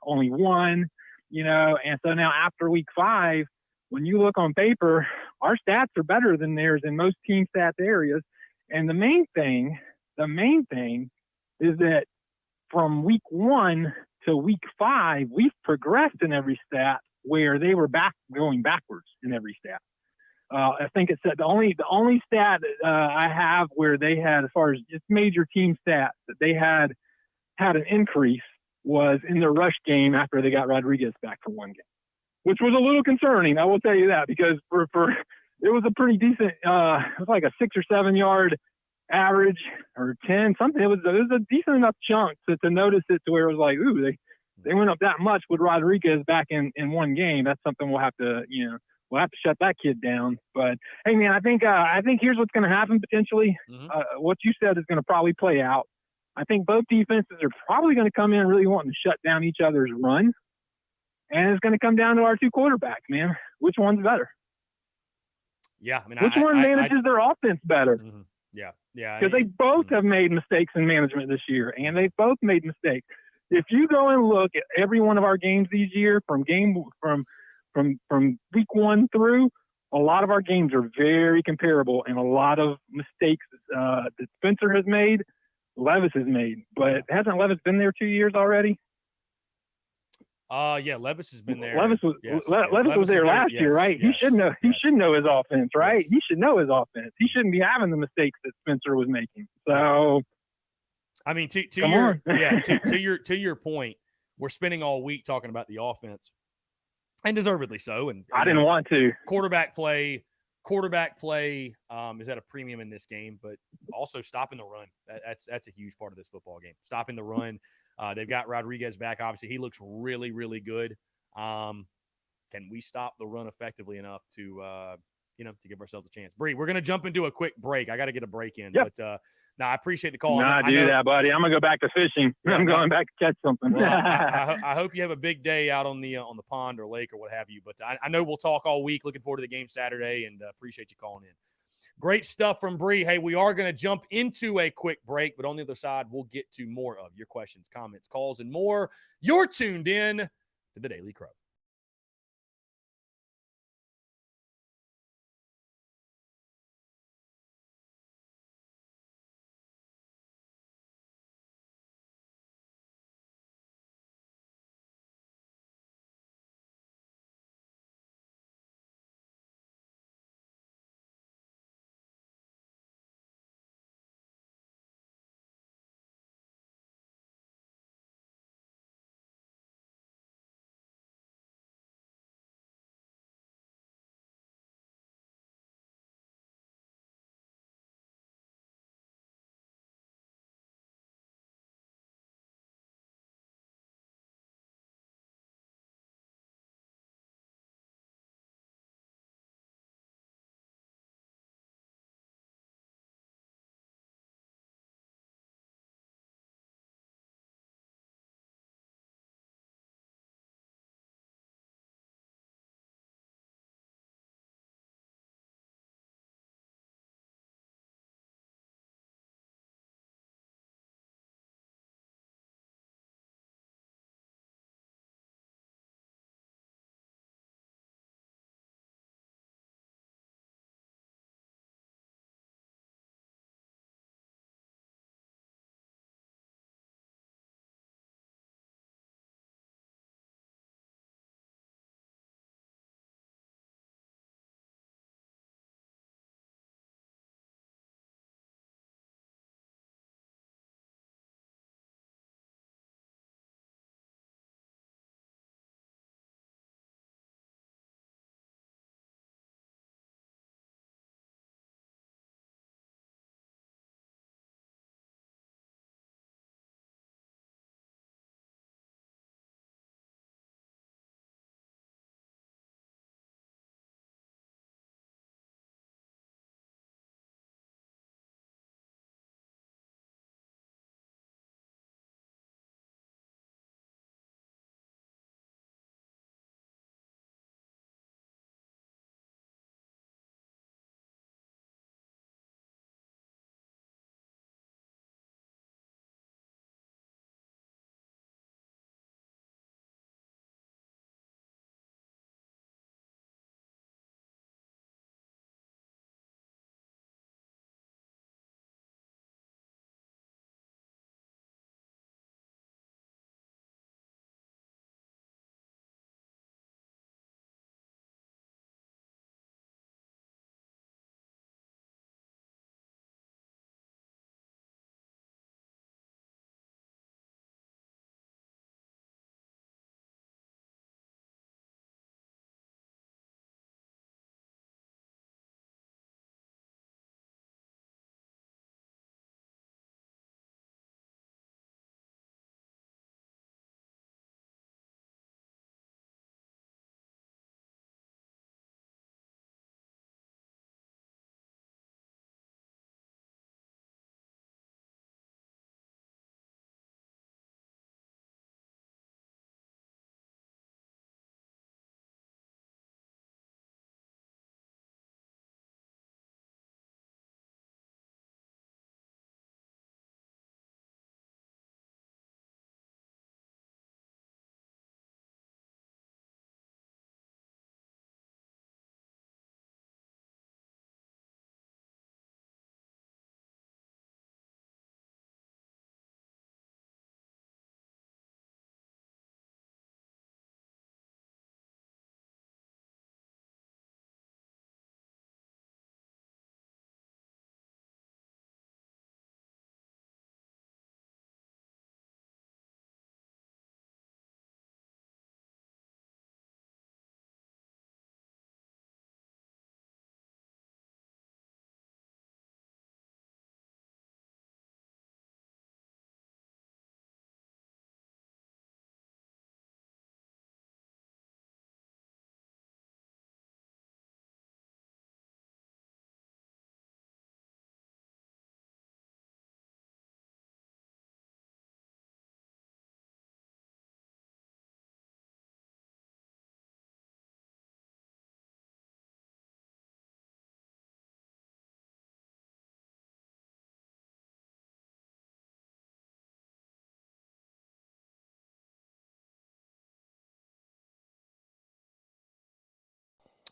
only 1, and so now after week 5, when you look on paper, our stats are better than theirs in most team stats areas. And the main thing is that from week 1 to week 5, we've progressed in every stat where they were going backwards in every stat. I think it said the only stat I have where they had, as far as just major team stats, that they had an increase was in their rush game after they got Rodriguez back for 1 game, which was a little concerning. I will tell you that because for it was a pretty decent, it was like a 6 or 7 yard average or 10 something. It was a decent enough chunk to notice it to where it was like, ooh, they went up that much with Rodriguez back in 1 game. That's something we'll have to, we'll have to shut that kid down. But hey, man, I think here's what's going to happen potentially. Mm-hmm. What you said is going to probably play out. I think both defenses are probably going to come in really wanting to shut down each other's run. And it's going to come down to our 2 quarterbacks, man. Which one's better? Yeah. I mean, which one manages their offense better? Mm-hmm. Yeah. Yeah. Because they both have made mistakes in management this year, and they've both made mistakes. If you go and look at every one of our games these year from week 1 through, a lot of our games are very comparable, and a lot of mistakes that Spencer has made, Levis has made. But hasn't Levis been there 2 years already? Yeah, Levis has been there. Levis was there last year, right? Yes, he should know. He should know his offense, right? Yes. He should know his offense. He shouldn't be having the mistakes that Spencer was making. So, I mean, to your point, we're spending all week talking about the offense, and deservedly so. And I didn't want to. Quarterback play is at a premium in this game, but also stopping the run. That's a huge part of this football game. Stopping the run. They've got Rodriguez back. Obviously, he looks really, really good. Can we stop the run effectively enough to give ourselves a chance? Bree, we're going to jump into a quick break. I got to get a break in. Yep. But I appreciate the call. Do that, buddy. I'm going to go back to fishing. Yeah, I'm going back to catch something. Well, I hope you have a big day out on the pond or lake or what have you. But I know we'll talk all week. Looking forward to the game Saturday, and appreciate you calling in. Great stuff from Bree. Hey, we are going to jump into a quick break, but on the other side, we'll get to more of your questions, comments, calls, and more. You're tuned in to the Daily Crow.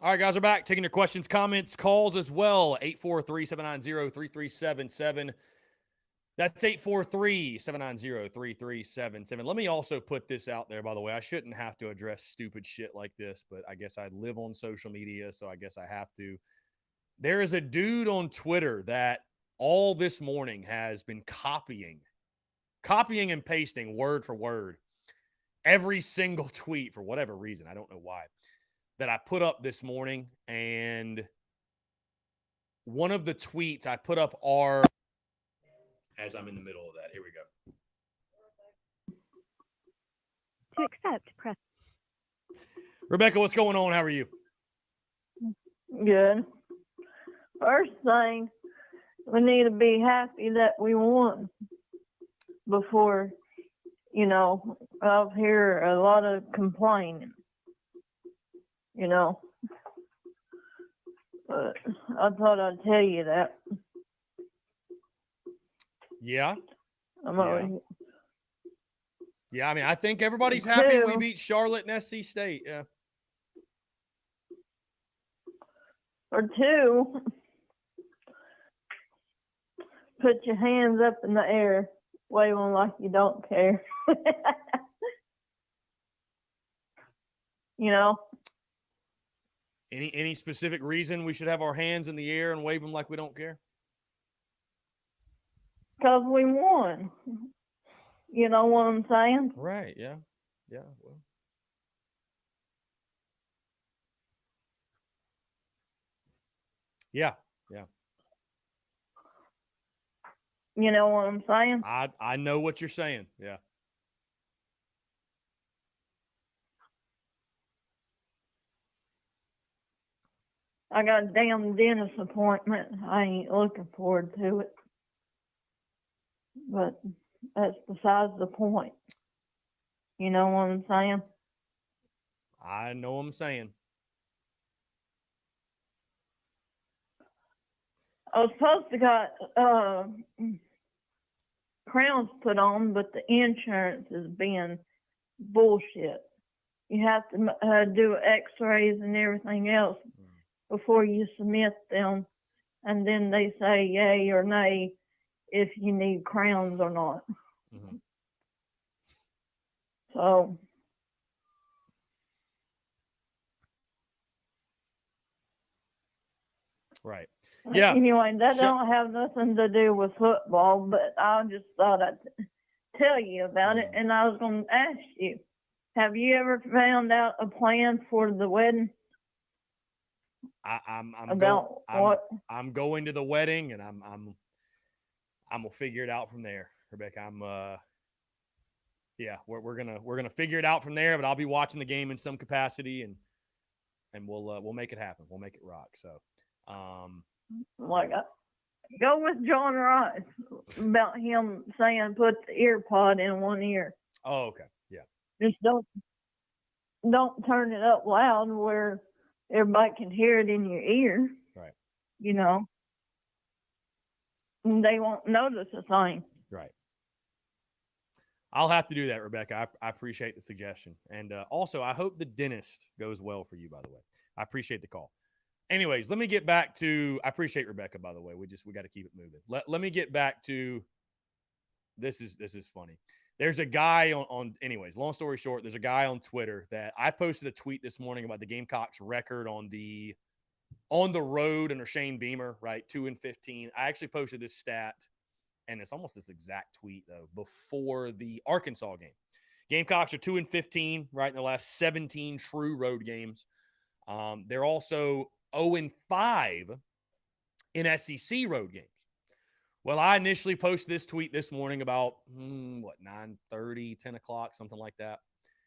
All right, guys, we're back. Taking your questions, comments, calls as well. 843-790-3377. That's 843-790-3377. Let me also put this out there, by the way. I shouldn't have to address stupid shit like this, but I guess I live on social media, so I guess I have to. There is a dude on Twitter that all this morning has been copying and pasting word for word every single tweet for whatever reason. I don't know why. That I put up this morning, and one of the tweets I put up are, as I'm in the middle of that, here we go. To accept, press. Rebecca, what's going on? How are you? Good. First thing, we need to be happy that we won before, I'll hear a lot of complaining, But I thought I'd tell you that. Yeah. Yeah, I mean, I think everybody's happy we beat Charlotte and SC State. Yeah. Or two, put your hands up in the air, wave them like you don't care. Any specific reason we should have our hands in the air and wave them like we don't care? Because we won. You know what I'm saying? Right, yeah. Yeah, well. Yeah. You know what I'm saying? I know what you're saying, yeah. I got a damn dentist appointment. I ain't looking forward to it. But that's besides the point. You know what I'm saying? I know what I'm saying. I was supposed to got crowns put on, but the insurance is being bullshit. You have to do x-rays and everything else before you submit them, and then they say yay or nay if you need crowns or not. Mm-hmm. So right. Yeah. Anyway, that don't have nothing to do with football, but I just thought I'd tell you about it, and I was going to ask you, have you ever found out a plan for the wedding? I'm going to the wedding, and I'm gonna figure it out from there, Rebecca. We're gonna figure it out from there, but I'll be watching the game in some capacity, and we'll make it happen. We'll make it rock. So, Go with John Rice about him saying put the ear pod in one ear. Oh, okay, yeah. Just don't turn it up loud where everybody can hear it in your ear. Right. And they won't notice a thing. Right. I'll have to do that, Rebecca. I appreciate the suggestion. And also, I hope the dentist goes well for you, by the way. I appreciate the call. Anyways, let me get back to, I appreciate Rebecca, by the way. We got to keep it moving. Let me get back to, this is funny. There's a guy anyways, long story short, there's a guy on Twitter that I posted a tweet this morning about the Gamecocks record on the road under Shane Beamer, right? 2-15. I actually posted this stat, and it's almost this exact tweet, though, before the Arkansas game. Gamecocks are 2-15, right, in the last 17 true road games. They're also 0-5 in SEC road games. Well, I initially posted this tweet this morning about, 9:30, 10 o'clock, something like that.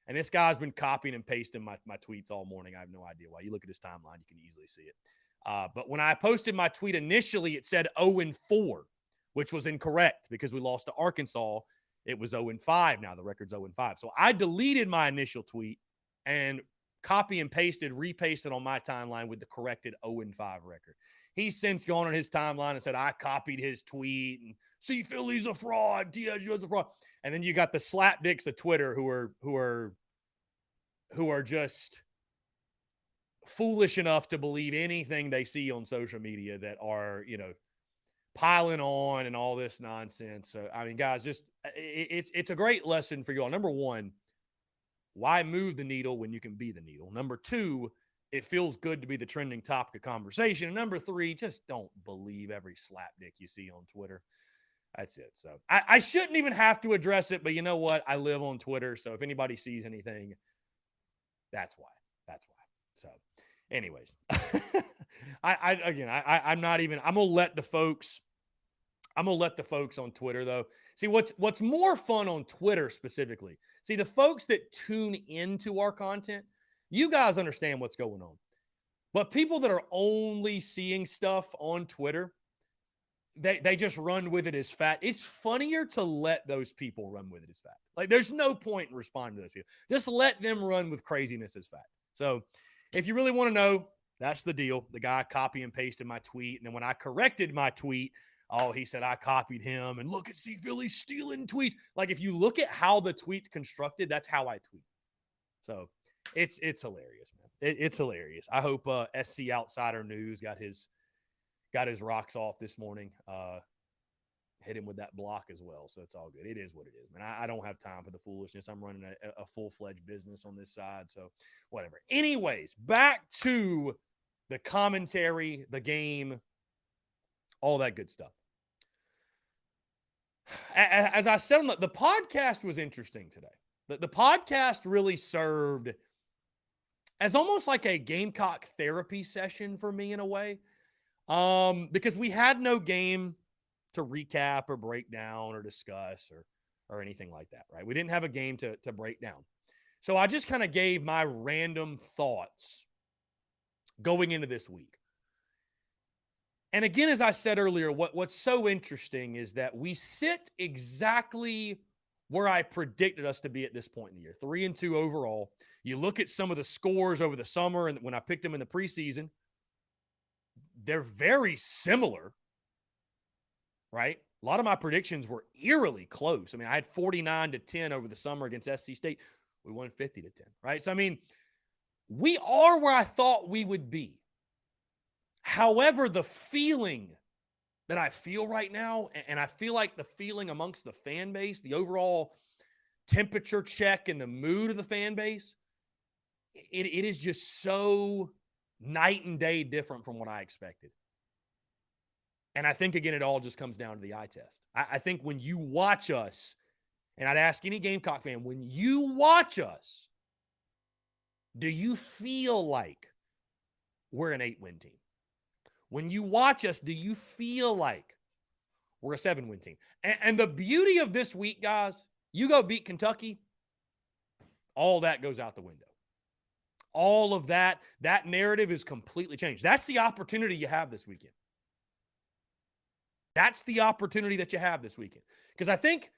And this guy's been copying and pasting my tweets all morning. I have no idea why. You look at his timeline, you can easily see it. But when I posted my tweet initially, it said 0-4, which was incorrect because we lost to Arkansas. It was 0-5 now. The record's 0-5. So I deleted my initial tweet and repasted on my timeline with the corrected 0-5 record. He's since gone on his timeline and said, I copied his tweet and see Philly's a fraud. TSU is a fraud. And then you got the slapdicks of Twitter who are just foolish enough to believe anything they see on social media that are, piling on and all this nonsense. So, I mean, guys, just it's a great lesson for you all. Number one, why move the needle when you can be the needle? Number two, it feels good to be the trending topic of conversation. And number three, just don't believe every slapdick you see on Twitter. That's it. So I shouldn't even have to address it, but you know what? I live on Twitter. So if anybody sees anything, that's why. That's why. So anyways, I'm not even, I'm going to let the folks on Twitter though. See what's more fun on Twitter specifically. See the folks that tune into our content, you guys understand what's going on. But people that are only seeing stuff on Twitter, they just run with it as fact. It's funnier to let those people run with it as fact. Like there's no point in responding to those people. Just let them run with craziness as fact. So if you really want to know, that's the deal. The guy copy and pasted my tweet. And then when I corrected my tweet, he said I copied him. And look at Steve Philly's stealing tweets. Like if you look at how the tweet's constructed, that's how I tweet. So it's hilarious, man. It's hilarious. I hope SC Outsider News got his rocks off this morning. Hit him with that block as well. So it's all good. It is what it is, man. I don't have time for the foolishness. I'm running a full-fledged business on this side. So whatever. Anyways, back to the commentary, the game, all that good stuff. As I said, the podcast was interesting today. The podcast really served as almost like a Gamecock therapy session for me in a way. Because we had no game to recap or break down or discuss or anything like that, right? We didn't have a game to break down. So I just kind of gave my random thoughts going into this week. And again, as I said earlier, what's so interesting is that we sit exactly where I predicted us to be at this point in the year, 3-2 overall. You look at some of the scores over the summer and when I picked them in the preseason, they're very similar, right? A lot of my predictions were eerily close. I mean, I had 49-10 over the summer against SC State. We won 50-10, right? So, I mean, we are where I thought we would be. However, the feeling that I feel right now, and I feel like the feeling amongst the fan base, the overall temperature check and the mood of the fan base, it is just so night and day different from what I expected. And I think, again, it all just comes down to the eye test. I think when you watch us, and I'd ask any Gamecock fan, when you watch us, do you feel like we're an 8-win team? When you watch us, do you feel like we're a 7-win team? And the beauty of this week, guys, you go beat Kentucky, all that goes out the window. All of that narrative is completely changed. That's the opportunity you have this weekend. That's the opportunity that you have this weekend. Because I think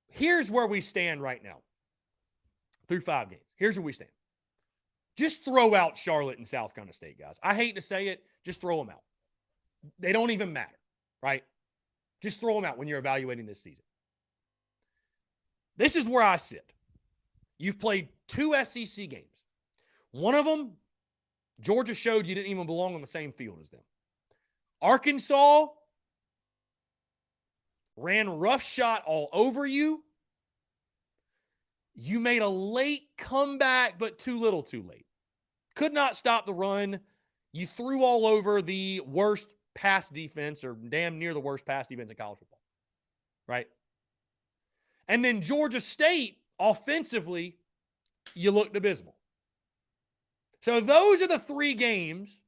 here's where we stand right now through 5 games. Here's where we stand. Just throw out Charlotte and South Carolina State, guys. I hate to say it. Just throw them out. They don't even matter, right? Just throw them out when you're evaluating this season. This is where I sit. You've played 2 SEC games. One of them, Georgia showed you didn't even belong on the same field as them. Arkansas ran roughshod all over you. You made a late comeback, but too little too late. Could not stop the run. You threw all over the worst pass defense, or damn near the worst pass defense in college football, right? And then Georgia State, offensively, you looked abysmal. So those are the 3 games.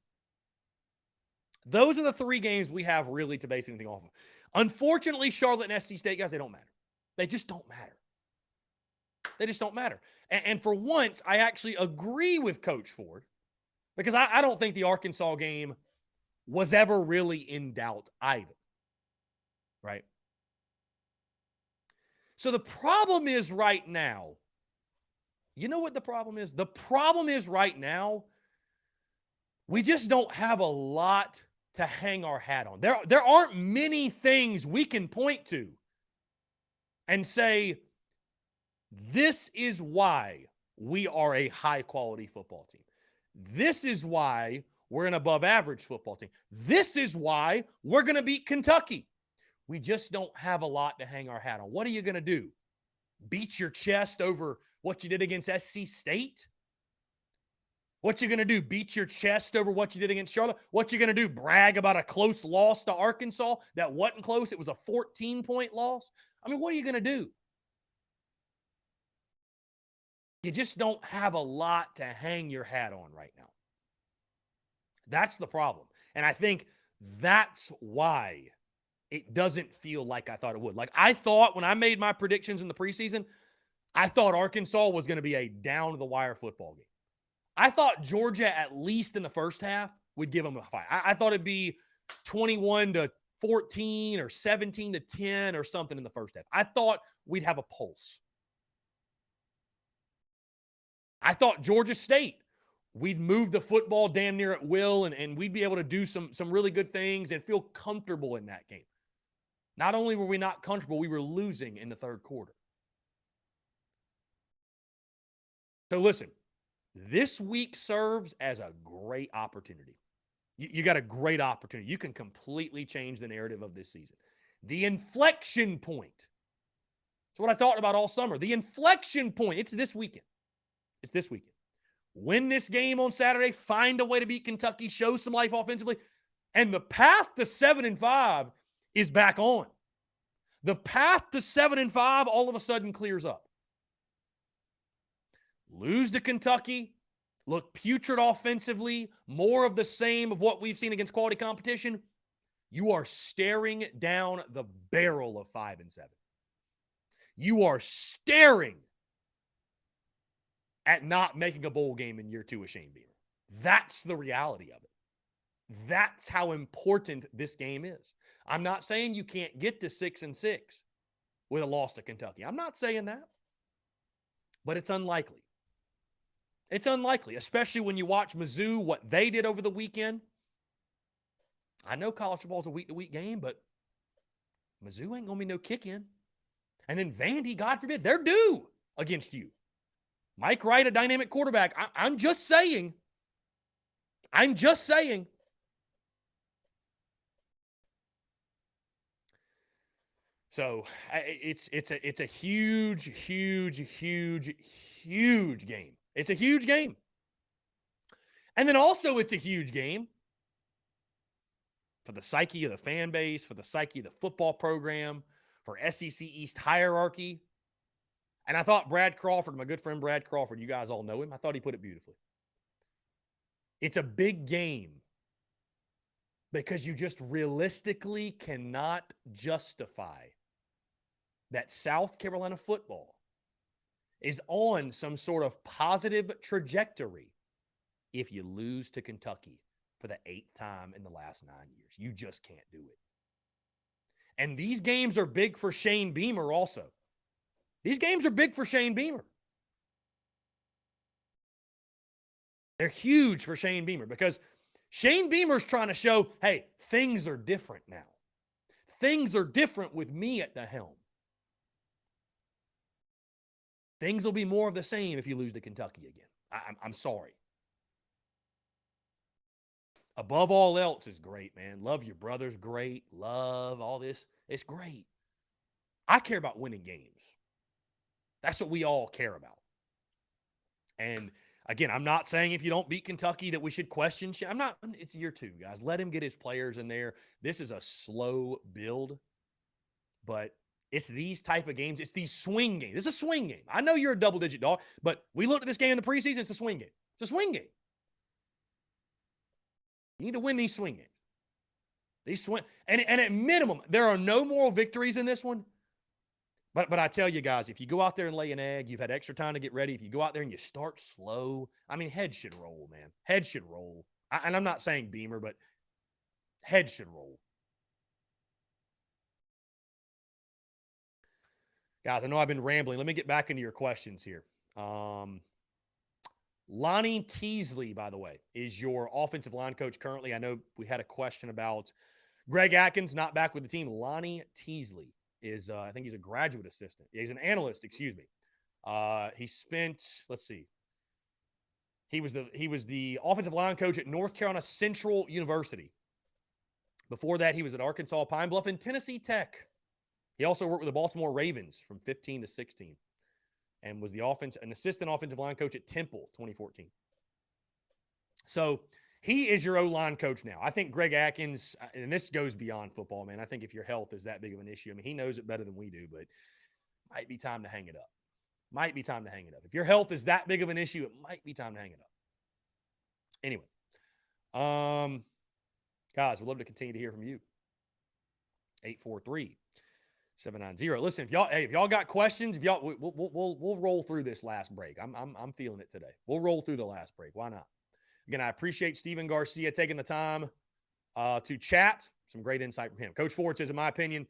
Those are the 3 games we have really to base anything off of. Unfortunately, Charlotte and SC State, guys, they don't matter. They just don't matter. They just don't matter. And for once, I actually agree with Coach Ford, because I don't think the Arkansas game was ever really in doubt either, right? So the problem is right now, you know what the problem is? The problem is right now, we just don't have a lot to hang our hat on. There aren't many things we can point to and say, this is why we are a high-quality football team. This is why we're an above average football team. This is why we're going to beat Kentucky. We just don't have a lot to hang our hat on. What are you going to do? Beat your chest over what you did against SC State? What you going to do? Beat your chest over what you did against Charlotte? What you going to do? Brag about a close loss to Arkansas that wasn't close? It was a 14-point loss? I mean, what are you going to do? You just don't have a lot to hang your hat on right now. That's the problem. And I think that's why it doesn't feel like I thought it would. Like, I thought when I made my predictions in the preseason, I thought Arkansas was going to be a down-to-the-wire football game. I thought Georgia, at least in the first half, would give them a fight. I thought it'd be 21-14 or 17-10 or something in the first half. I thought we'd have a pulse. I thought Georgia State, we'd move the football damn near at will, and we'd be able to do some really good things and feel comfortable in that game. Not only were we not comfortable, we were losing in the third quarter. So listen, this week serves as a great opportunity. You got a great opportunity. You can completely change the narrative of this season. The inflection point. It's what I talked about all summer. The inflection point. It's this weekend. It's this weekend. Win this game on Saturday. Find a way to beat Kentucky. Show some life offensively. And the path to 7-5 is back on. The path to 7-5 all of a sudden clears up. Lose to Kentucky. Look putrid offensively. More of the same of what we've seen against quality competition. You are staring down the barrel of 5-7. You are staring at not making a bowl game in year 2 of Shane Beamer. That's the reality of it. That's how important this game is. I'm not saying you can't get to 6-6 with a loss to Kentucky. I'm not saying that. But it's unlikely. It's unlikely, especially when you watch Mizzou, what they did over the weekend. I know college football is a week-to-week game, but Mizzou ain't going to be no kick-in. And then Vandy, God forbid, they're due against you. Mike Wright, a dynamic quarterback. I'm just saying. So it's a huge game. It's a huge game. And then also it's a huge game for the psyche of the fan base, for the psyche of the football program, for SEC East hierarchy. And I thought Brad Crawford, my good friend Brad Crawford, you guys all know him. I thought he put it beautifully. It's a big game because you just realistically cannot justify that South Carolina football is on some sort of positive trajectory if you lose to Kentucky for the 8th time in the last 9 years. You just can't do it. And these games are big for Shane Beamer also. These games are big for Shane Beamer. They're huge for Shane Beamer because Shane Beamer's trying to show, hey, things are different now. Things are different with me at the helm. Things will be more of the same if you lose to Kentucky again. I'm sorry. Above all else is great, man. Love your brothers, great. Love all this. It's great. I care about winning games. That's what we all care about. And again, I'm not saying if you don't beat Kentucky that we should question. It's year 2, guys. Let him get his players in there. This is a slow build, but it's these type of games. It's these swing games. It's a swing game. I know you're a double-digit dog, but we looked at this game in the preseason. It's a swing game. It's a swing game. You need to win these swing games. These swing, and at minimum, there are no moral victories in this one. But I tell you guys, if you go out there and lay an egg, you've had extra time to get ready. If you go out there and you start slow, I mean, heads should roll, man. Heads should roll. And I'm not saying Beamer, but heads should roll. Guys, I know I've been rambling. Let me get back into your questions here. Lonnie Teasley, by the way, is your offensive line coach currently. I know we had a question about Greg Atkins not back with the team. Lonnie Teasley is, I think he's a graduate assistant. He's an analyst, excuse me. He spent, let's see. He was the offensive line coach at North Carolina Central University. Before that, he was at Arkansas Pine Bluff and Tennessee Tech. He also worked with the Baltimore Ravens from 15 to 16 and was an assistant offensive line coach at Temple 2014. So he is your O-line coach now. I think Greg Atkins, and this goes beyond football, man. I think if your health is that big of an issue, I mean, he knows it better than we do, but might be time to hang it up. Might be time to hang it up. If your health is that big of an issue, it might be time to hang it up. Anyway, guys, we'd love to continue to hear from you. 843-790. Listen, if y'all got questions, we'll roll through this last break. I'm feeling it today. We'll roll through the last break. Why not? Again, I appreciate Stephen Garcia taking the time to chat. Some great insight from him. Coach Ford says, in my opinion,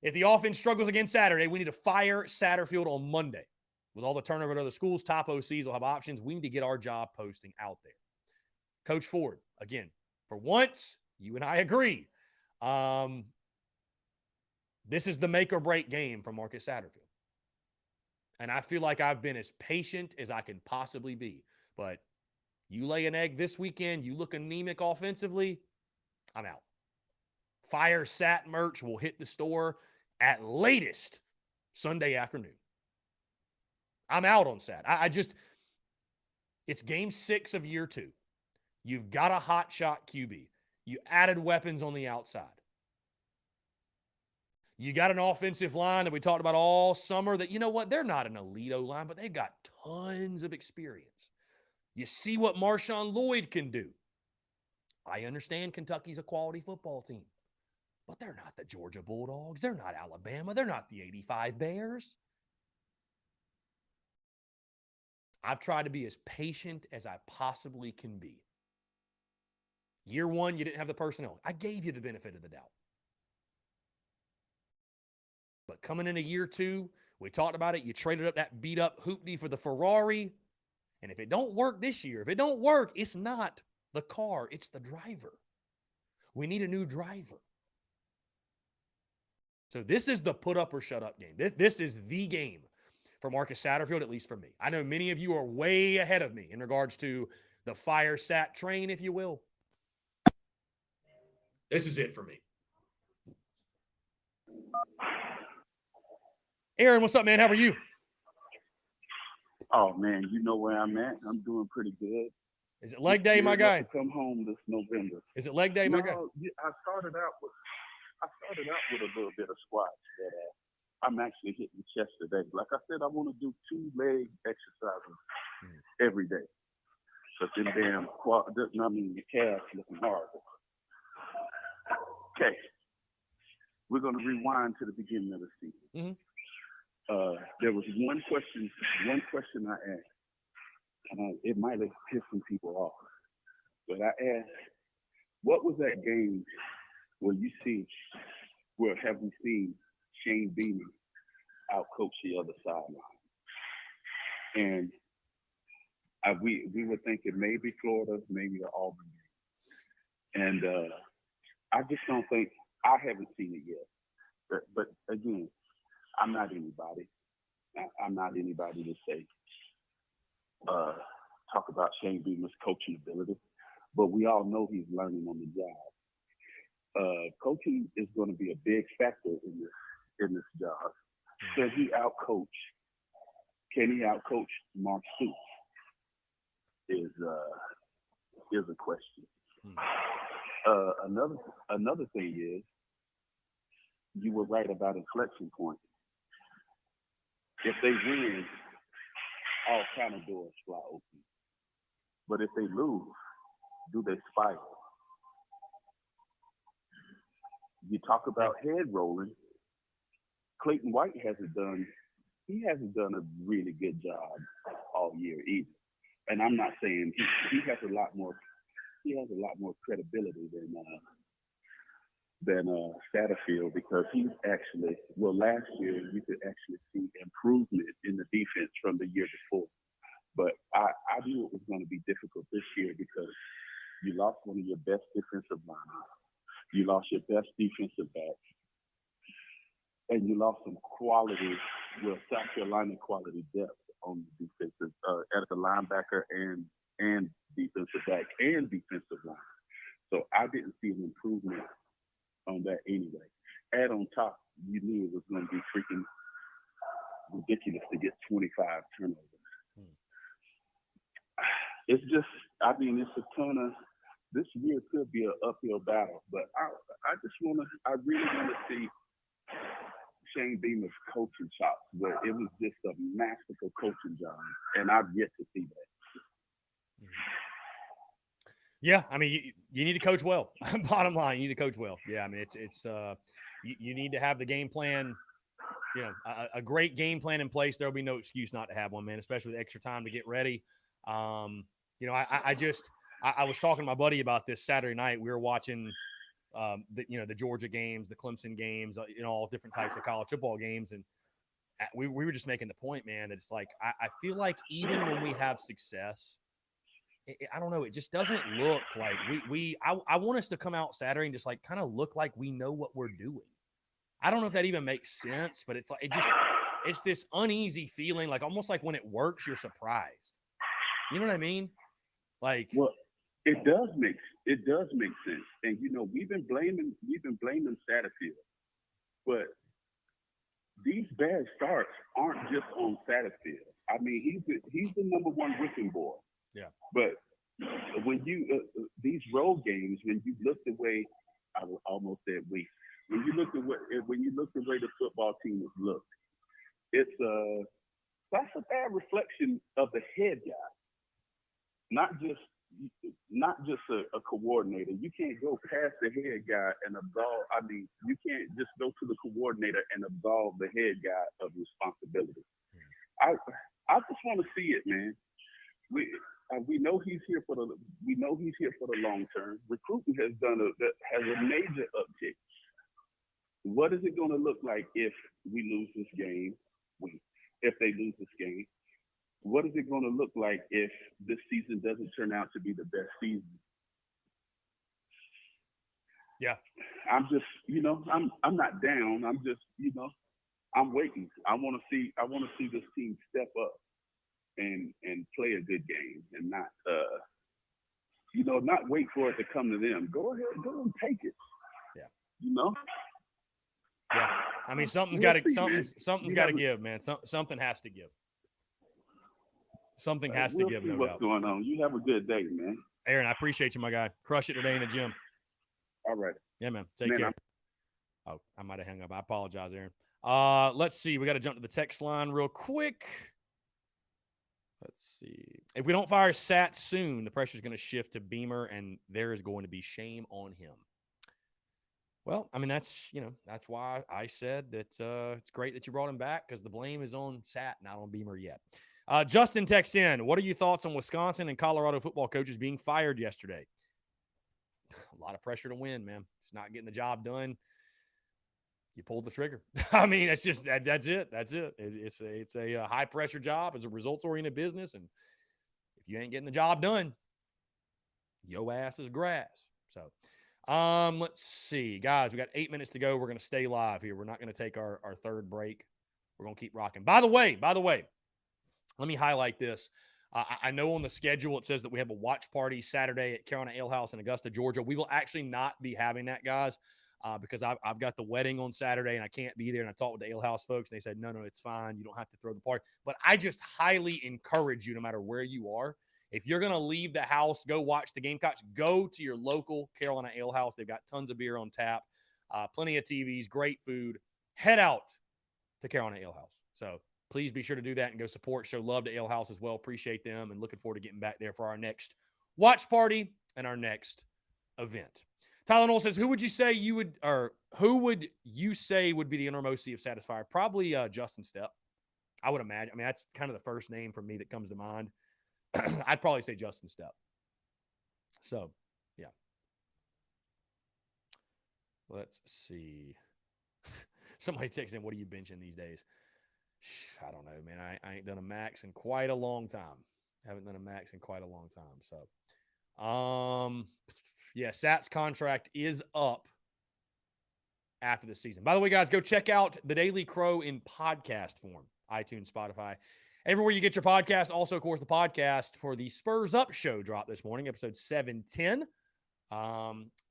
if the offense struggles again Saturday, we need to fire Satterfield on Monday. With all the turnover at other schools, top OCs will have options. We need to get our job posting out there. Coach Ford, again, for once, you and I agree. This is the make or break game for Marcus Satterfield. And I feel like I've been as patient as I can possibly be. But you lay an egg this weekend, you look anemic offensively, I'm out. Fire Sat merch will hit the store at latest Sunday afternoon. I'm out on Sat. It's game 6 of year 2. You've got a hot shot QB. You added weapons on the outside. You got an offensive line that we talked about all summer that, you know what, they're not an elite O-line, but they've got tons of experience. You see what Marshawn Lloyd can do. I understand Kentucky's a quality football team, but they're not the Georgia Bulldogs. They're not Alabama. They're not the 85 Bears. I've tried to be as patient as I possibly can be. Year 1, you didn't have the personnel. I gave you the benefit of the doubt. But coming into year 2, we talked about it. You traded up that beat-up hoopty for the Ferrari. And if it don't work this year, it's not the car, it's the driver. We need a new driver. So this is the put up or shut up game. This is the game for Marcus Satterfield, at least for me. I know many of you are way ahead of me in regards to the fire Sat train, if you will. This is it for me. Aaron, what's up, man? How are you? Oh man, you know where I'm at. I'm doing pretty good. Is it leg day, my guy? Come home this November. Is it leg day, my guy? I started out with a little bit of squats that I'm actually hitting chest today. Like I said, I want to do 2 leg exercises every day. But then the calves looking hard. Okay, we're gonna rewind to the beginning of the season. Mm-hmm. There was one question I asked, and it might have pissed some people off, but I asked, what was that game where we seen Shane Beamer outcoach the other sideline? And we were thinking maybe Florida, maybe the Auburn game. And I just don't think, I haven't seen it yet. But again, I'm not anybody. I'm not anybody to say, talk about Shane Beamer's coaching ability, but we all know he's learning on the job. Coaching is going to be a big factor in this job. Can he outcoach Mark Stoops? Is a question. Another thing is, you were right about inflection point. If they win, all kind of doors fly open. But if they lose, do they spiral? You talk about head rolling. Clayton White hasn't done a really good job all year either. And I'm not saying he has a lot more credibility than Satterfield, because he's actually, last year you could actually see improvement in the defense from the year before. But I knew it was going to be difficult this year because you lost one of your best defensive linemen, you lost your best defensive back, and you lost some quality, South Carolina quality depth on the defensive at the linebacker and and defensive back and defensive line. So I didn't see an improvement on that anyway. Add on top, you knew it was going to be freaking ridiculous to get 25 turnovers. It's just, I mean, it's a ton of, this year could be an uphill battle, but I really want to see Shane Beamer's coaching chops, where it was just a masterful coaching job, and I've yet to see that. Yeah, I mean, you need to coach well. Bottom line, you need to coach well. Yeah, I mean, you need to have the game plan, a great game plan in place. There'll be no excuse not to have one, man, especially with extra time to get ready. I was talking to my buddy about this Saturday night. We were watching the Georgia games, the Clemson games, all different types of college football games. And we were just making the point, man, that it's like, I feel like even when we have success, I don't know, it just doesn't look like I want us to come out Saturday and just like kind of look like we know what we're doing. I don't know if that even makes sense, but it's like, it's this uneasy feeling, like almost like when it works, you're surprised. You know what I mean? Like, well, it does make sense. And we've been blaming Satterfield, but these bad starts aren't just on Satterfield. I mean, he's the number one whipping boy. Yeah. But when you these road games, when you look the way I almost said when you look the way the football team has looked, that's a bad reflection of the head guy, not just a coordinator. You can't go past the head guy and absolve. I mean, you can't just go to the coordinator and absolve the head guy of responsibility. I just want to see it, man. We know he's here for the long term. Recruiting has a major uptick. What is it going to look like if we lose this game? If they lose this game, what is it going to look like if this season doesn't turn out to be the best season? Yeah, I'm just, I'm not down. I'm just, I'm waiting. I want to see this team step up and play a good game and not wait for it to come to them. Go ahead, go and take it. Yeah. Yeah. I mean, something's got to give, man. Something has to give. Something has to give. See no what's doubt. going on. You have a good day, man. Aaron, I appreciate you, my guy. Crush it today in the gym. All right. Yeah, man. Take care. Oh, I might have hung up. I apologize, Aaron. Let's see. We got to jump to the text line real quick. Let's see. If we don't fire Sat soon, the pressure is going to shift to Beamer, and there is going to be shame on him. Well, I mean, that's why I said that it's great that you brought him back, because the blame is on Sat, not on Beamer yet. Justin texts in, what are your thoughts on Wisconsin and Colorado football coaches being fired yesterday? A lot of pressure to win, man. It's not getting the job done. You pulled the trigger. I mean, it's just that's it. That's it. It's a high pressure job. It's a results oriented business, and if you ain't getting the job done, your ass is grass. So, let's see, guys. We got 8 minutes to go. We're gonna stay live here. We're not gonna take our third break. We're gonna keep rocking. By the way, let me highlight this. I know on the schedule it says that we have a watch party Saturday at Carolina Ale House in Augusta, Georgia. We will actually not be having that, guys. Because I've got the wedding on Saturday and I can't be there. And I talked with the Ale House folks and they said, no, it's fine. You don't have to throw the party. But I just highly encourage you, no matter where you are, if you're going to leave the house, go watch the Gamecocks, go to your local Carolina Ale House. They've got tons of beer on tap, plenty of TVs, great food. Head out to Carolina Ale House. So please be sure to do that and go support, show love to Ale House as well. Appreciate them and looking forward to getting back there for our next watch party and our next event. Tyler Knoll says, who would you say would be the interim OC of Satisfier? Probably Justin Stepp, I would imagine. I mean, that's kind of the first name for me that comes to mind. I'd probably say Justin Stepp. So, yeah. Let's see. Somebody texts in, what are you benching these days? I don't know, man. I ain't done a max in quite a long time. Haven't done a max in quite a long time. So, yeah, Sat's contract is up after the season. By the way, guys, go check out The Daily Crow in podcast form, iTunes, Spotify, Everywhere you get your podcast. Also, of course, the podcast for the Spurs Up show dropped this morning, episode 710.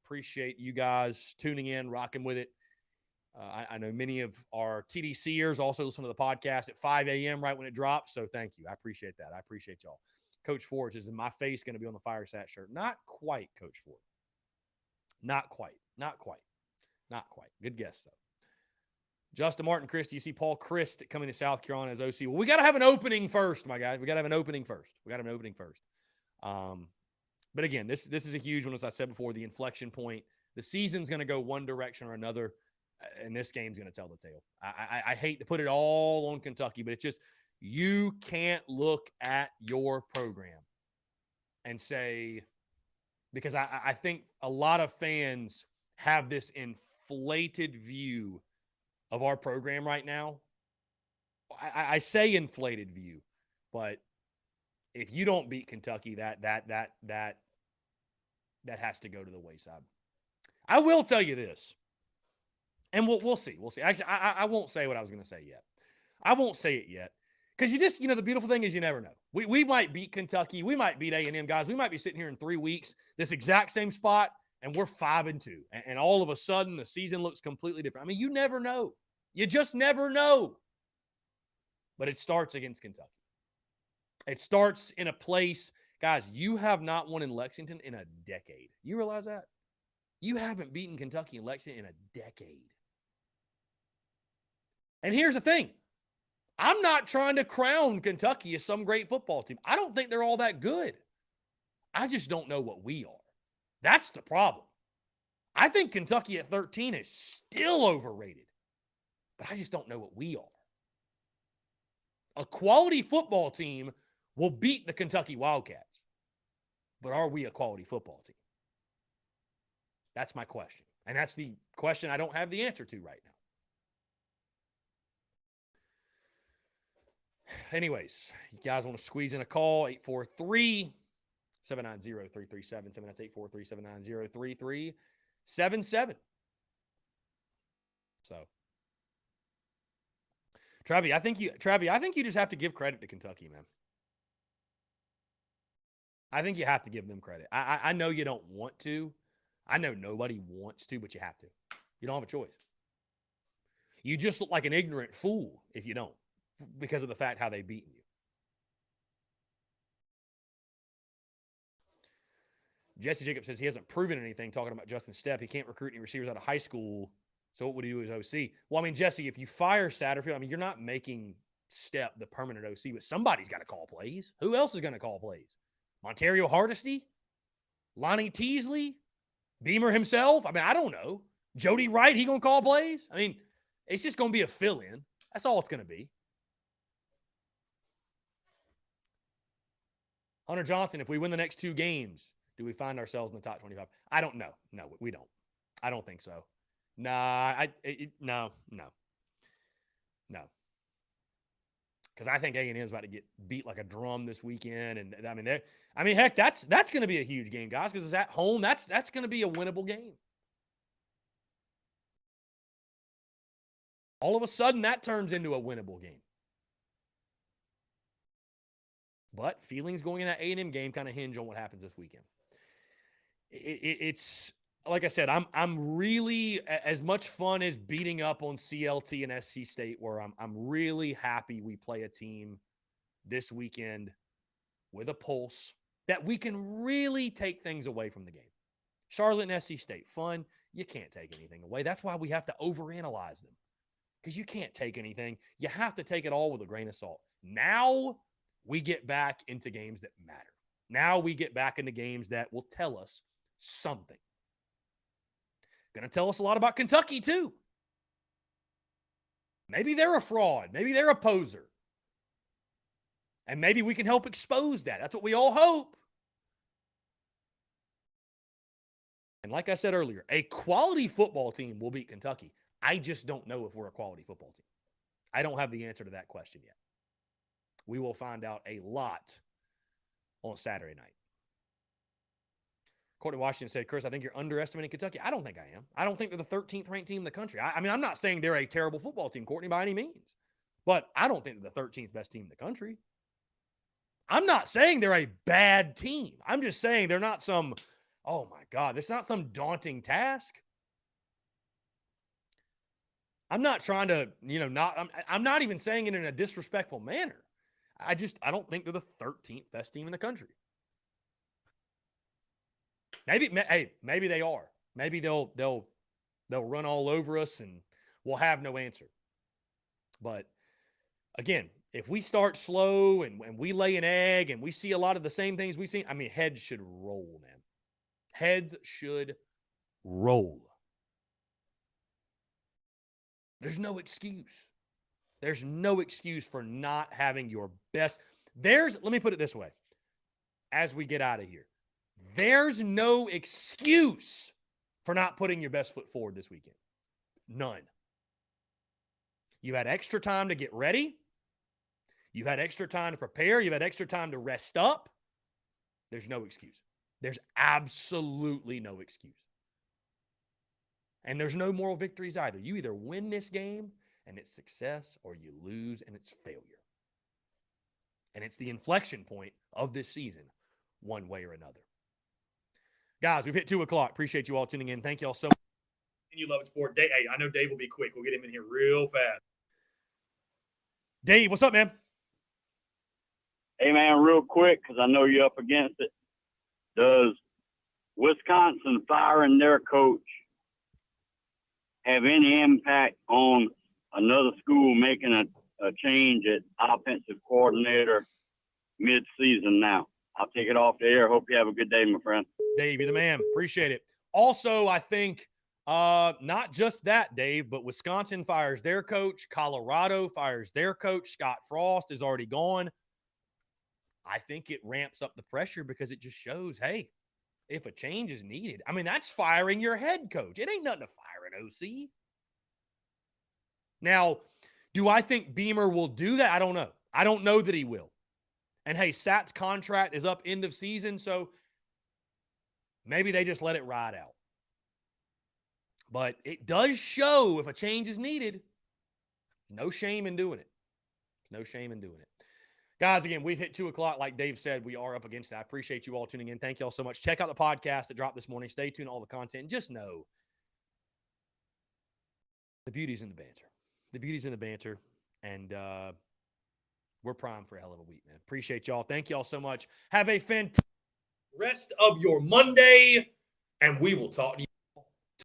Appreciate you guys tuning in, rocking with it. I know many of our TDCers also listen to the podcast at 5 a.m. right when it drops. So thank you. I appreciate that. I appreciate y'all. Coach Ford is in my face going to be on the Firesat shirt. Not quite, Coach Ford. Not quite. Not quite. Not quite. Good guess, though. Justin Martin, Chris, do you see Paul Christ coming to South Carolina as OC? Well, we got to have an opening first, my guys. We got to have an opening first. But again, this is a huge one, as I said before, the inflection point. The season's going to go one direction or another, and this game's going to tell the tale. I hate to put it all on Kentucky, but it's just you can't look at your program and say, because I think a lot of fans have this inflated view of our program right now. I say inflated view, but if you don't beat Kentucky, that has to go to the wayside. I will tell you this, and we'll see. We'll see. I won't say what I was going to say yet. I won't say it yet because the beautiful thing is you never know. We might beat Kentucky. We might beat A&M, guys. We might be sitting here in 3 weeks, this exact same spot, and we're 5-2. And all of a sudden, the season looks completely different. I mean, you never know. You just never know. But it starts against Kentucky. It starts in a place, guys, you have not won in Lexington in a decade. You realize that? You haven't beaten Kentucky and Lexington in a decade. And here's the thing. I'm not trying to crown Kentucky as some great football team. I don't think they're all that good. I just don't know what we are. That's the problem. I think Kentucky at 13 is still overrated, but I just don't know what we are. A quality football team will beat the Kentucky Wildcats, but are we a quality football team? That's my question. And that's the question I don't have the answer to right now. Anyways, you guys want to squeeze in a call, 843-790-3377, 798-437-90-3377. So, Travi, I think you just have to give credit to Kentucky, man. I think you have to give them credit. I know you don't want to. I know nobody wants to, but you have to. You don't have a choice. You just look like an ignorant fool if you don't, because of the fact how they've beaten you. Jesse Jacobs says he hasn't proven anything talking about Justin Stepp. He can't recruit any receivers out of high school. So what would he do as OC? Well, I mean, Jesse, if you fire Satterfield, I mean, you're not making Stepp the permanent OC, but somebody's got to call plays. Who else is going to call plays? Montario Hardesty? Lonnie Teasley? Beamer himself? I mean, I don't know. Jody Wright, he going to call plays? I mean, it's just going to be a fill-in. That's all it's going to be. Hunter Johnson, if we win the next 2 games, do we find ourselves in the top 25? I don't know. No, we don't. I don't think so. No. Because I think A&M is about to get beat like a drum this weekend, and heck, that's going to be a huge game, guys. Because it's at home. That's going to be a winnable game. All of a sudden, that turns into a winnable game. But feelings going in that A&M game kind of hinge on what happens this weekend. It's like I said, I'm really, as much fun as beating up on CLT and SC State, where I'm really happy we play a team this weekend with a pulse that we can really take things away from the game. Charlotte and SC State, fun. You can't take anything away. That's why we have to overanalyze them, because you can't take anything. You have to take it all with a grain of salt. Now we get back into games that matter. Now we get back into games that will tell us something. Going to tell us a lot about Kentucky, too. Maybe they're a fraud. Maybe they're a poser. And maybe we can help expose that. That's what we all hope. And like I said earlier, a quality football team will beat Kentucky. I just don't know if we're a quality football team. I don't have the answer to that question yet. We will find out a lot on Saturday night. Courtney Washington said, Chris, I think you're underestimating Kentucky. I don't think I am. I don't think they're the 13th ranked team in the country. I mean, I'm not saying they're a terrible football team, Courtney, by any means. But I don't think they're the 13th best team in the country. I'm not saying they're a bad team. I'm just saying they're not some, oh my God, it's not some daunting task. I'm not trying to, I'm not even saying it in a disrespectful manner. I don't think they're the 13th best team in the country. Maybe they are. Maybe they'll run all over us and we'll have no answer. But again, if we start slow and we lay an egg and we see a lot of the same things we've seen, I mean, heads should roll, man. Heads should roll. There's no excuse. There's no excuse for not having your best. Let me put it this way as we get out of here. There's no excuse for not putting your best foot forward this weekend. None. You had extra time to get ready. You had extra time to prepare. You had extra time to rest up. There's no excuse. There's absolutely no excuse. And there's no moral victories either. You either win this game and it's success, or you lose and it's failure. And it's the inflection point of this season, one way or another. Guys, we've hit 2:00. Appreciate you all tuning in. Thank you all so much. And you love it, sport. Hey, I know Dave will be quick. We'll get him in here real fast. Dave, what's up, man? Hey, man, real quick, because I know you're up against it. Does Wisconsin firing their coach have any impact on another school making a change at offensive coordinator mid-season now? I'll take it off the air. Hope you have a good day, my friend. Dave, you're the man. Appreciate it. Also, I think not just that, Dave, but Wisconsin fires their coach. Colorado fires their coach. Scott Frost is already gone. I think it ramps up the pressure because it just shows, hey, if a change is needed, I mean, that's firing your head coach. It ain't nothing to fire an OC. Now, do I think Beamer will do that? I don't know. I don't know that he will. And hey, Sat's contract is up end of season, so maybe they just let it ride out. But it does show if a change is needed, no shame in doing it. No shame in doing it. Guys, again, we've hit 2:00. Like Dave said, we are up against it. I appreciate you all tuning in. Thank you all so much. Check out the podcast that dropped this morning. Stay tuned to all the content. And just know the beauty's in the banter. The beauty's in the banter. And we're primed for a hell of a week, man. Appreciate y'all. Thank y'all so much. Have a fantastic rest of your Monday. And we will talk to you.